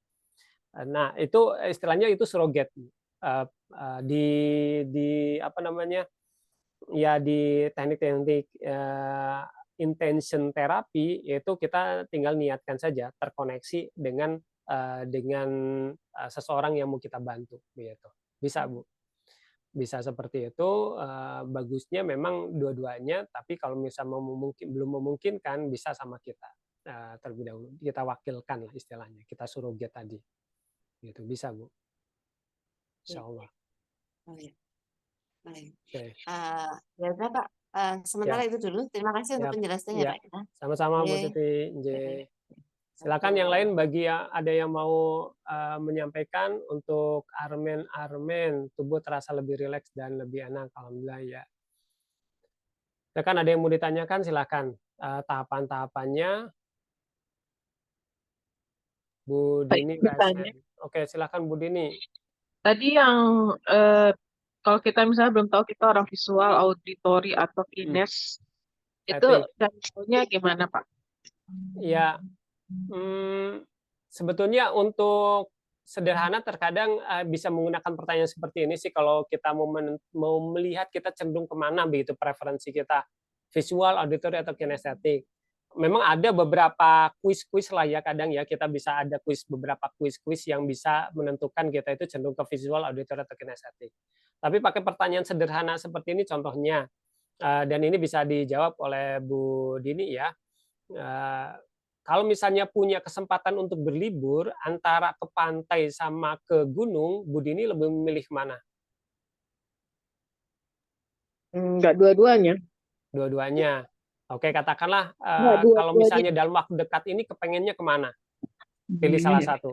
Nah, itu istilahnya itu surrogate. Di apa namanya? Ya di teknik-teknik intention terapi itu kita tinggal niatkan saja terkoneksi dengan seseorang yang mau kita bantu gitu. Bisa, Bu. Bisa seperti itu. Bagusnya memang dua-duanya, tapi kalau misalnya belum memungkinkan bisa sama kita terlebih dahulu. Kita wakilkan lah istilahnya. Kita surrogate tadi. Gitu. Bisa, Bu. iya. Insya Allah. Oh iya. Baik. Oke. Ya udah Pak, sementara Ya, itu dulu. Terima kasih untuk ya, penjelasannya ya. Pak ya. Sama-sama, Bu Oke, Tuti. oke. Silakan yang Oke. lain bagi yang ada yang mau menyampaikan untuk Armen tubuh terasa lebih rileks dan lebih enak alhamdulillah ya. Silakan ada yang mau ditanyakan silakan tahapan-tahapannya Bu Pak Dini izin KSN. bertanya, Oke, silakan Bu Dini. tadi yang eh, kalau kita misalnya belum tahu kita orang visual, auditori, atau Hmm, kines, itu Setting. cara tahunya gimana, Pak? Ya, hmm, sebetulnya untuk sederhana terkadang bisa menggunakan pertanyaan seperti ini sih kalau kita mau melihat kita cenderung kemana begitu preferensi kita visual, auditory atau kinestetik. Memang ada beberapa kuis-kuis lah ya kadang ya kita bisa ada beberapa kuis-kuis yang bisa menentukan kita itu cenderung ke visual, auditory atau kinestetik. Tapi pakai pertanyaan sederhana seperti ini contohnya dan ini bisa dijawab oleh Bu Dini ya. Kalau misalnya punya kesempatan untuk berlibur antara ke pantai sama ke gunung, Bu Dini lebih memilih mana? Enggak dua-duanya. Dua-duanya. Oke, katakanlah Enggak kalau dua-duanya. misalnya dalam waktu dekat ini kepengennya kemana? Pilih salah Hmm, satu.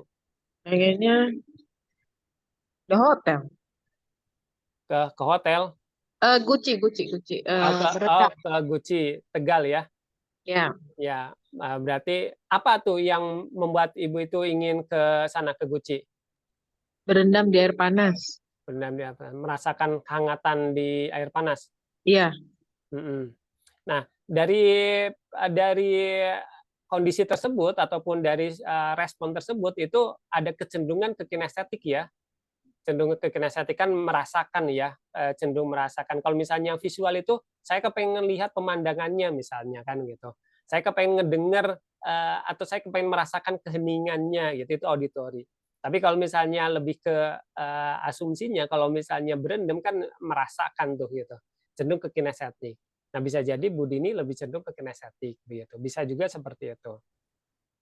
Pengennya the hotel. Ke hotel, Gucci, Gucci, Gucci. oh, Berenang. ke Guci, Tegal ya. Ya, Ya, berarti apa tuh yang membuat Ibu itu ingin ke sana ke Guci? berendam di air panas. Benar-benar merasakan kehangatan di air panas. Iya, Mm-mm. Nah, dari kondisi tersebut ataupun dari respon tersebut itu ada kecenderungan ke kinestetik ya, cenderung ke kinestetik kan merasakan ya, cenderung merasakan. Kalau misalnya yang visual itu saya kepengen lihat pemandangannya misalnya kan gitu. Saya kepengen ngedenger, atau saya kepengen merasakan keheningannya gitu, itu auditori. Tapi kalau misalnya lebih ke, asumsinya kalau misalnya berendam kan merasakan tuh gitu, cenderung ke kinestetik. Nah, bisa jadi Budi ini lebih cenderung ke kinestetik begitu, bisa juga seperti itu,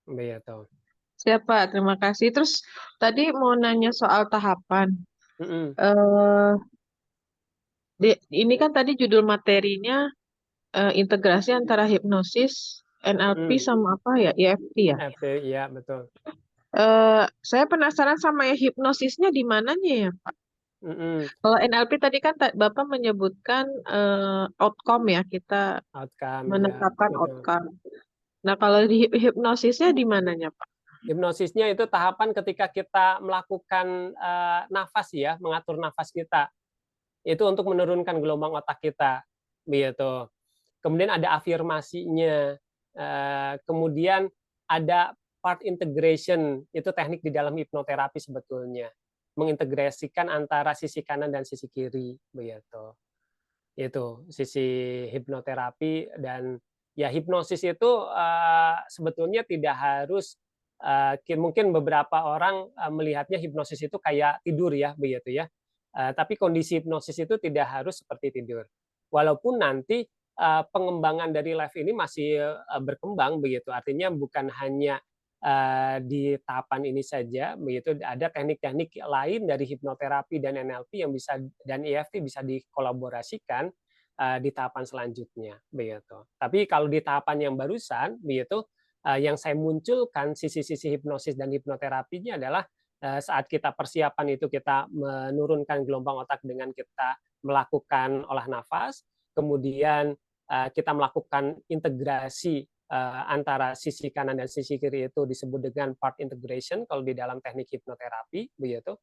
begitu. Siapa? Terima kasih. Terus tadi mau nanya soal tahapan. Mhm, Eh, ini kan tadi judul materinya integrasi antara hipnosis, NLP mhm, sama apa ya? EFT ya. FT, iya betul, Saya penasaran sama ya hipnosisnya di mananya ya, Pak? mhm, Kalau NLP tadi kan Bapak menyebutkan outcome ya, kita outcome, iya menetapkan betul. outcome. Nah, kalau di hipnosisnya di mananya, Pak? Hipnosisnya itu tahapan ketika kita melakukan, nafas ya, mengatur nafas kita, itu untuk menurunkan gelombang otak kita, begitu. Kemudian ada afirmasinya, kemudian ada part integration, itu teknik di dalam hipnoterapi sebetulnya, mengintegrasikan antara sisi kanan dan sisi kiri, begitu. Itu sisi hipnoterapi dan ya hipnosis itu, sebetulnya tidak harus, mungkin beberapa orang, melihatnya hipnosis itu kayak tidur ya, begitu ya. Tapi kondisi hipnosis itu tidak harus seperti tidur. Walaupun nanti, pengembangan dari live ini masih, berkembang begitu, artinya bukan hanya, di tahapan ini saja begitu, ada teknik-teknik lain dari hipnoterapi dan NLP yang bisa dan EFT bisa dikolaborasikan, di tahapan selanjutnya, begitu. Tapi kalau di tahapan yang barusan, begitu, yang saya munculkan sisi-sisi hipnosis dan hipnoterapinya adalah, saat kita persiapan itu kita menurunkan gelombang otak dengan kita melakukan olah nafas, kemudian, kita melakukan integrasi, antara sisi kanan dan sisi kiri itu disebut dengan part integration kalau di dalam teknik hipnoterapi, begitu.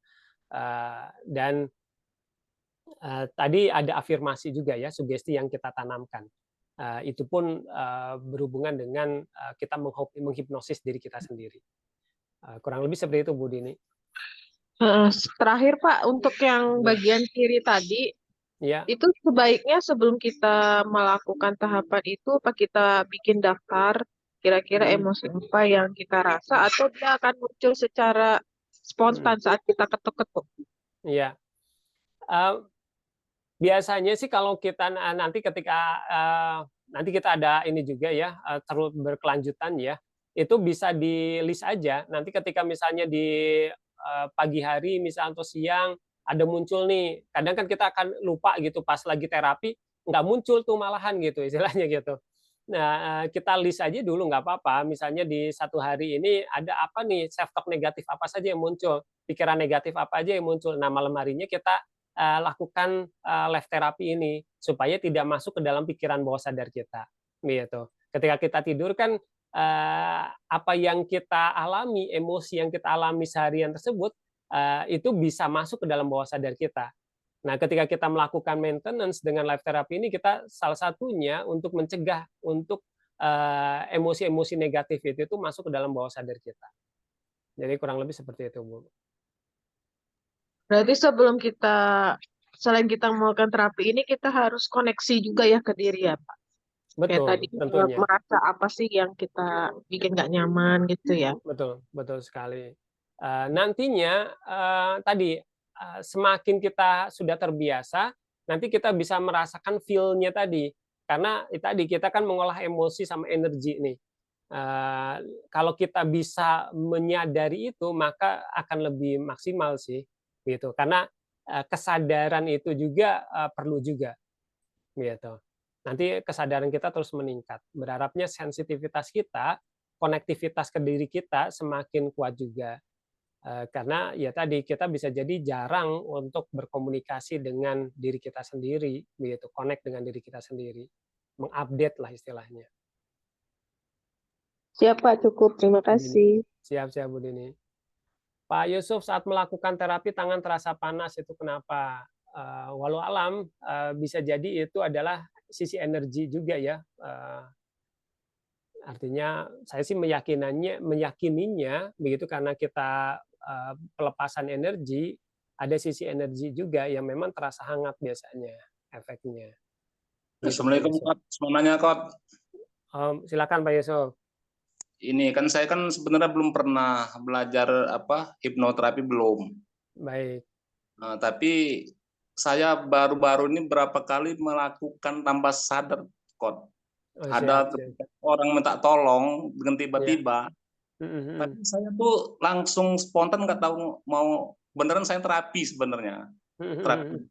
Dan tadi ada afirmasi juga ya, sugesti yang kita tanamkan. Itu pun, berhubungan dengan, kita menghipnosis diri kita sendiri. Kurang lebih seperti itu, Bu Dini. Terakhir, Pak, untuk yang Ya, bagian kiri tadi, iya, itu sebaiknya sebelum kita melakukan tahapan itu, apa kita bikin daftar kira-kira mhm, emosi apa yang kita rasa, atau dia akan muncul secara mhm, spontan saat kita ketuk-ketuk? iya. Eee, Biasanya sih kalau kita nanti ketika, nanti kita ada ini juga ya, terus berkelanjutan ya, itu bisa di-list aja. Nanti ketika misalnya di, pagi hari misal atau siang, ada muncul nih, kadang kan kita akan lupa gitu pas lagi terapi, nggak muncul tuh malahan gitu, istilahnya gitu. Nah, kita list aja dulu nggak apa-apa, misalnya di satu hari ini ada apa nih, self talk negatif apa saja yang muncul, pikiran negatif apa aja yang muncul. Nah, malam harinya kita lakukan, live terapi ini, supaya tidak masuk ke dalam pikiran bawah sadar kita, gitu. Ketika kita tidur kan, apa yang kita alami, emosi yang kita alami seharian tersebut, itu bisa masuk ke dalam bawah sadar kita. Nah, ketika kita melakukan maintenance dengan live therapy ini, kita salah satunya untuk mencegah untuk, emosi-emosi negatif itu masuk ke dalam bawah sadar kita. Jadi kurang lebih seperti itu, Bu. Berarti selain kita melakukan terapi ini, kita harus koneksi juga ya ke diri ya, Pak? Kayak Betul, tadi tentunya. merasa apa sih yang kita bikin nggak nyaman gitu ya. Betul, betul sekali. Nantinya, tadi, semakin kita sudah terbiasa, nanti kita bisa merasakan feel-nya tadi. Karena tadi kita kan mengolah emosi sama energi nih. Eee, Kalau kita bisa menyadari itu, maka akan lebih maksimal sih, gitu. Karena, kesadaran itu juga, perlu juga, gitu. Nanti kesadaran kita terus meningkat. Berharapnya sensitivitas kita, konektivitas ke diri kita semakin kuat juga. Karena ya tadi, kita bisa jadi jarang untuk berkomunikasi dengan diri kita sendiri, begitu, connect dengan diri kita sendiri, mengupdate lah istilahnya. Siapa cukup, terima Bu Dini. kasih. Siap siap, Bu Dini. Pak Yusuf, saat melakukan terapi tangan terasa panas, itu kenapa? Walau alam, bisa jadi itu adalah sisi energi juga ya, artinya saya sih meyakininya begitu karena kita, pelepasan energi, ada sisi energi juga yang memang terasa hangat biasanya efeknya. Gitu, Pak Assalamualaikum, Yusuf. Kot. Mau nanya, Kot. Silakan Pak Yusuf. Ini kan saya kan sebenarnya belum pernah belajar hipnoterapi belum. Baik. Nah, tapi saya baru-baru ini berapa kali melakukan tanpa sadar, Kot. Oh, Ada siap. orang minta tolong dengan tiba-tiba, tapi saya tuh langsung spontan nggak tahu mau beneran saya terapi sebenarnya. Terapi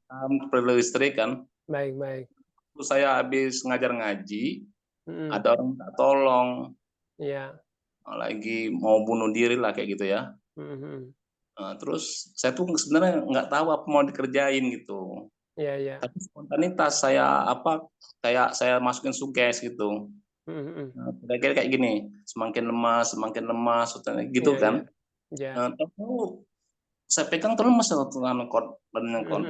listrik kan. Baik. Terus saya habis ngajar ngaji, ada orang minta tolong. Iya. Lagi mau bunuh diri lah kayak gitu ya. Nah, terus saya tuh sebenarnya nggak tahu apa mau dikerjain gitu. Iya. Tapi spontanitas saya kayak saya masukin suges gitu. Nah, kira-kira kayak gini, semakin lemas gitu Iya, kan. iya. Nah, tahu saya pegang terus lemas badannya kon.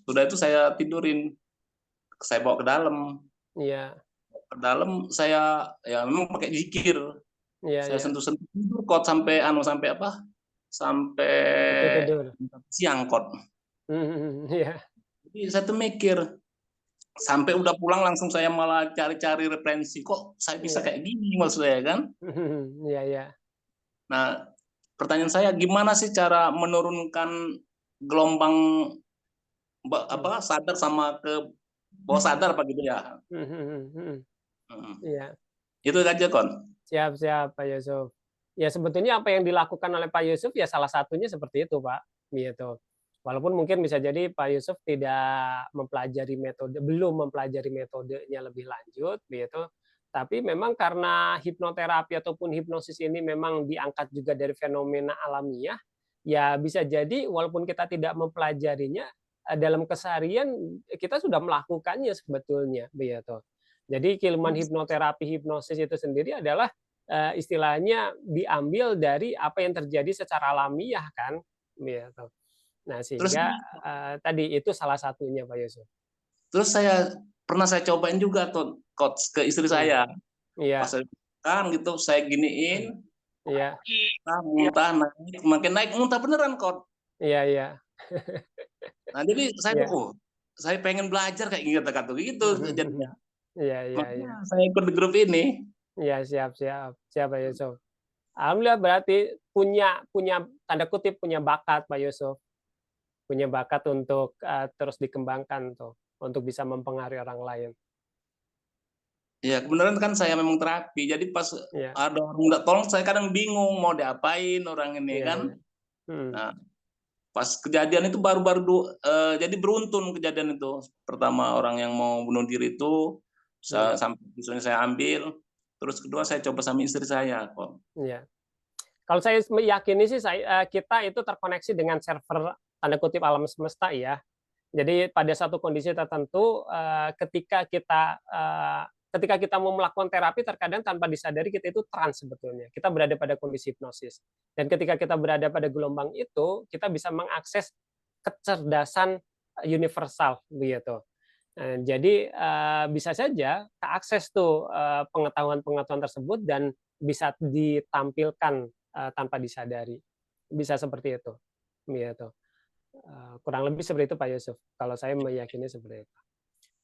Sudah itu saya tidurin, saya bawa ke dalam. Iya. Ke dalam saya ya memang pakai zikir. Iya, Saya sentuh-sentuh tidur kot sampai sampai tidur. siang kot. Iya. Jadi saya tuh mikir sampai udah pulang langsung saya malah cari-cari referensi kok saya bisa kayak gini maksud saya kan. Iya. Nah, pertanyaan saya gimana sih cara menurunkan gelombang sadar sama ke bawah sadar apa gitu ya. Iya. Itu aja kon. Siap Pak Yusuf. Ya sebetulnya apa yang dilakukan oleh Pak Yusuf ya salah satunya seperti itu Pak. Gitu. Walaupun mungkin bisa jadi Pak Yusuf belum mempelajari metodenya lebih lanjut gitu. Tapi memang karena hipnoterapi ataupun hipnosis ini memang diangkat juga dari fenomena alamiah, ya bisa jadi walaupun kita tidak mempelajarinya dalam keseharian kita sudah melakukannya sebetulnya begitu. Jadi keilmuan hipnoterapi hipnosis itu sendiri adalah istilahnya diambil dari apa yang terjadi secara alamiah kan gitu. Nah, sehingga tadi itu salah satunya Pak Yusuf. Terus pernah saya cobain juga tuh coach ke istri saya. Iya. Pas saya gitu saya giniin. Iya. Muntah naik, makin naik muntah beneran coach. Iya. Nah, jadi saya saya pengen belajar kayak gitu jadinya. Iya. Makanya saya ikut di grup ini. Iya, siap Pak Yusuf. Alhamdulillah berarti punya tanda kutip punya bakat Pak Yusuf. Punya bakat untuk terus dikembangkan tuh untuk bisa mempengaruhi orang lain. Ya, kebenaran kan saya memang terapi. Jadi pas ada orang minta tolong saya kadang bingung mau diapain orang ini kan. Nah, pas kejadian itu jadi beruntun kejadian itu. Pertama orang yang mau bunuh diri itu sampai misalnya saya ambil, terus kedua saya coba sama istri saya kok. Iya. Kalau saya meyakini sih kita itu terkoneksi dengan server tanda kutip alam semesta ya. Jadi pada satu kondisi tertentu ketika kita mau melakukan terapi terkadang tanpa disadari kita itu trans sebetulnya. Kita berada pada kondisi hipnosis. Dan ketika kita berada pada gelombang itu, kita bisa mengakses kecerdasan universal begitu. Jadi bisa saja keakses tuh pengetahuan-pengetahuan tersebut dan bisa ditampilkan tanpa disadari. Bisa seperti itu. Gitu. Kurang lebih seperti itu Pak Yusuf. Kalau saya meyakini seperti itu.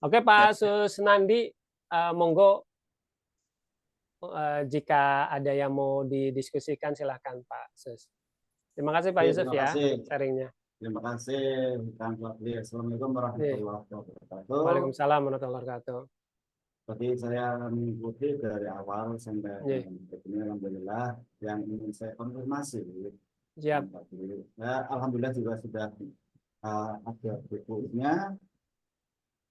Oke Pak Susnandi, monggo jika ada yang mau didiskusikan silahkan Pak Sus. Terima kasih Pak Yusuf ya sharingnya. Terima kasih Kang Fadli. Assalamualaikum warahmatullahi wabarakatuh. Waalaikumsalam warahmatullahi wabarakatuh. Jadi saya mengikuti dari awal sampai ini alhamdulillah yang ingin saya konfirmasi. Siap. Ya, alhamdulillah juga sudah ada bukunya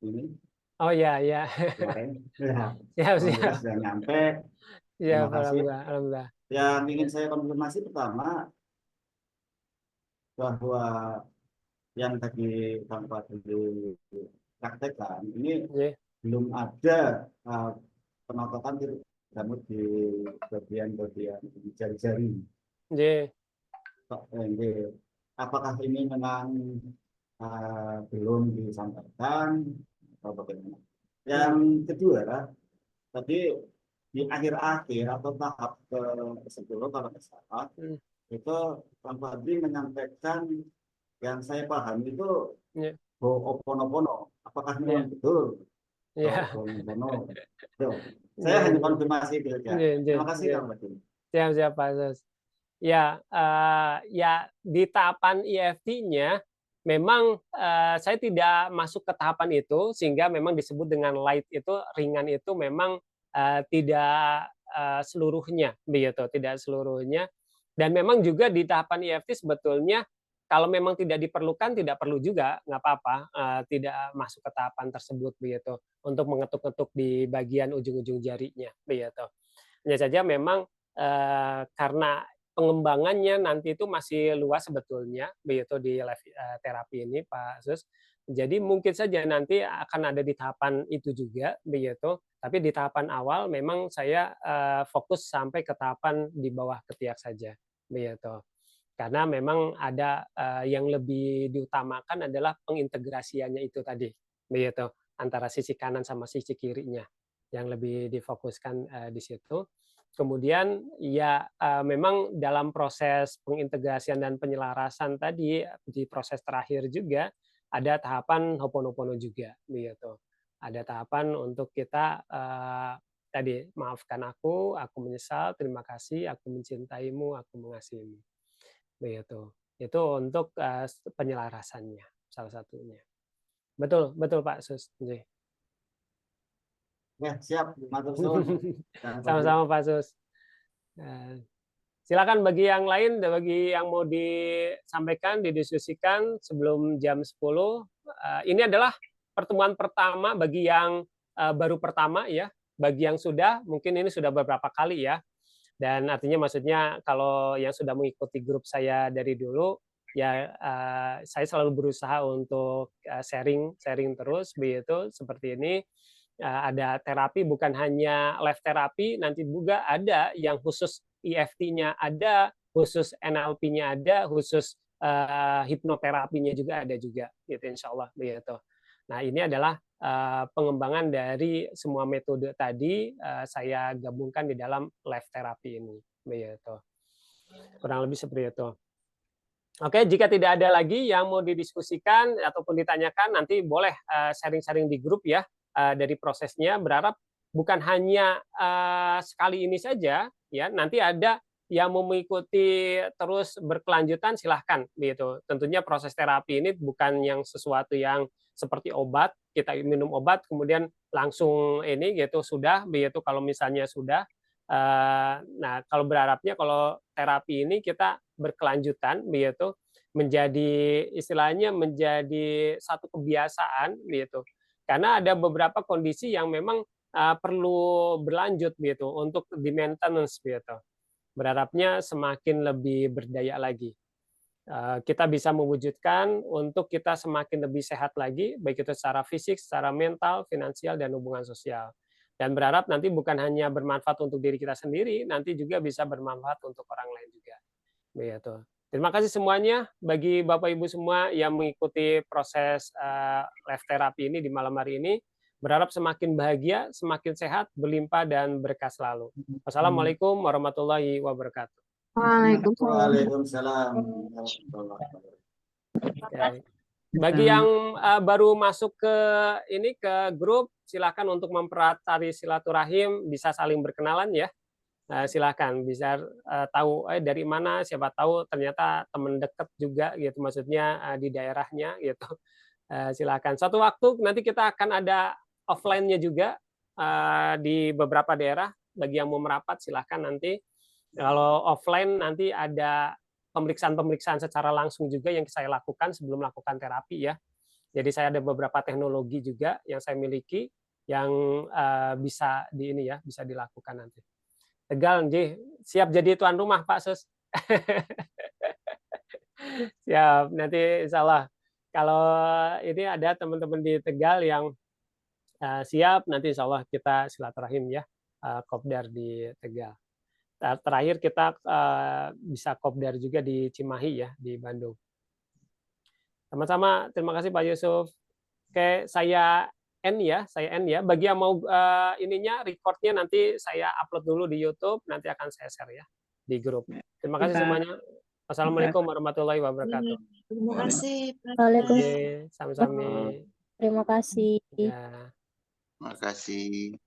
ini. Oh iya. Siap. Sudah nyampe. Ya, alhamdulillah. Yang ingin saya konfirmasi pertama bahwa yang tadi Kang Fadli praktekkan ini belum ada penotokan rambut di bagian-bagian jari-jari. Apakah ini memang belum disampaikan atau bagaimana? Yang kedua, tadi di akhir-akhir atau tahap ke-10 kalau tidak salah, itu Kang Fadli menyampaikan yang saya paham itu Ya. Ho'oponopono. Apakah memang betul? Ya. Ho'oponopono. Saya hanya konfirmasi itu saja. Terima kasih Kang Fatin. Siap Pak Sus. Ya, ya di tahapan EFT-nya memang saya tidak masuk ke tahapan itu, sehingga memang disebut dengan light itu, ringan itu memang tidak seluruhnya, begitu, tidak seluruhnya. Dan memang juga di tahapan EFT sebetulnya kalau memang tidak diperlukan, tidak perlu juga, nggak apa-apa, tidak masuk ke tahapan tersebut, begitu, untuk mengetuk-ketuk di bagian ujung-ujung jarinya, begitu. Hanya saja memang karena pengembangannya nanti itu masih luas sebetulnya, begitu di live terapi ini, Pak Sus. Jadi mungkin saja nanti akan ada di tahapan itu juga, begitu. Tapi di tahapan awal memang saya fokus sampai ke tahapan di bawah ketiak saja, begitu. Karena memang ada yang lebih diutamakan adalah pengintegrasiannya itu tadi, begitu, antara sisi kanan sama sisi kirinya, yang lebih difokuskan di situ. Kemudian ya memang dalam proses pengintegrasian dan penyelarasan tadi di proses terakhir juga ada tahapan Ho'oponopono juga, begitu. Ada tahapan untuk kita tadi maafkan aku menyesal, terima kasih, aku mencintaimu, aku mengasihimu, begitu. Itu untuk penyelarasannya salah satunya. Betul Pak Sus. Ya, siap. Matur suwun. Sama-sama Pak Sus. Silakan bagi yang lain, bagi yang mau disampaikan, didiskusikan sebelum jam 10. Ini adalah pertemuan pertama bagi yang baru pertama ya. Bagi yang sudah, mungkin ini sudah beberapa kali ya. Dan artinya maksudnya kalau yang sudah mengikuti grup saya dari dulu, ya saya selalu berusaha untuk sharing terus begitu seperti ini. Ada terapi bukan hanya live terapi, nanti juga ada yang khusus EFT-nya ada, khusus NLP-nya ada, khusus hipnoterapinya juga ada juga, gitu insya Allah begitu. Nah ini adalah pengembangan dari semua metode tadi saya gabungkan di dalam live terapi ini, begitu. Kurang lebih seperti itu. Oke, jika tidak ada lagi yang mau didiskusikan ataupun ditanyakan, nanti boleh sharing-sharing di grup ya. Dari prosesnya, berharap bukan hanya sekali ini saja ya, nanti ada yang mau mengikuti terus berkelanjutan silahkan begitu. Tentunya proses terapi ini bukan yang sesuatu yang seperti obat, kita minum obat kemudian langsung ini gitu sudah begitu. Kalau misalnya sudah nah kalau berharapnya kalau terapi ini kita berkelanjutan begitu, menjadi istilahnya menjadi satu kebiasaan begitu. Karena ada beberapa kondisi yang memang perlu berlanjut gitu untuk di maintenance gitu. Berharapnya semakin lebih berdaya lagi. Kita bisa mewujudkan untuk kita semakin lebih sehat lagi, baik itu secara fisik, secara mental, finansial, dan hubungan sosial. Dan berharap nanti bukan hanya bermanfaat untuk diri kita sendiri, nanti juga bisa bermanfaat untuk orang lain juga. Begitu. Terima kasih semuanya bagi Bapak Ibu semua yang mengikuti proses live terapi ini di malam hari ini. Berharap semakin bahagia, semakin sehat, berlimpah dan berkah selalu. Wassalamualaikum warahmatullahi wabarakatuh. Waalaikumsalam. Okay. Bagi yang baru masuk ke ini ke grup, silakan untuk mempererat tali silaturahim, bisa saling berkenalan ya. Silakan bisa tahu dari mana, siapa tahu ternyata teman dekat juga gitu, maksudnya di daerahnya gitu. Silakan. Suatu waktu nanti kita akan ada offline-nya juga di beberapa daerah. Bagi yang mau merapat silakan nanti. Kalau offline nanti ada pemeriksaan secara langsung juga yang saya lakukan sebelum melakukan terapi ya. Jadi saya ada beberapa teknologi juga yang saya miliki yang bisa bisa dilakukan nanti. Tegal, siap jadi tuan rumah Pak Sus. Siap, nanti insya Allah. Kalau ini ada teman-teman di Tegal yang siap, nanti insya Allah kita silaturahim ya, kopdar di Tegal. Terakhir kita bisa kopdar juga di Cimahi ya, di Bandung. Sama-sama, terima kasih Pak Yusuf. Oke, saya N ya. Bagi yang mau ininya recordnya nanti saya upload dulu di YouTube, nanti akan saya share ya di grup. Terima kasih semuanya. Wassalamualaikum warahmatullahi wabarakatuh. Terima kasih. Waalaikumsalam. Sami-sami. Terima kasih. Ya. Terima kasih.